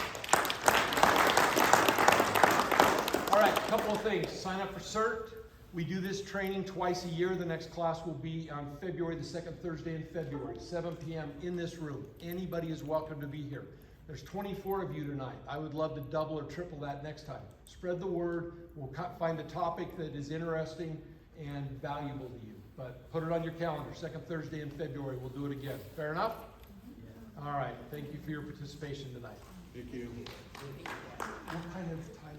Speaker 15: All right, a couple of things. Sign up for CERT. We do this training twice a year. The next class will be on February, the second Thursday in February, 7 p.m. in this room. Anybody is welcome to be here. There's 24 of you tonight. I would love to double or triple that next time. Spread the word. We'll find a topic that is interesting and valuable to you. But put it on your calendar, second Thursday in February. We'll do it again. Fair enough? All right. Thank you for your participation tonight.
Speaker 13: Thank you.
Speaker 15: What kind of time?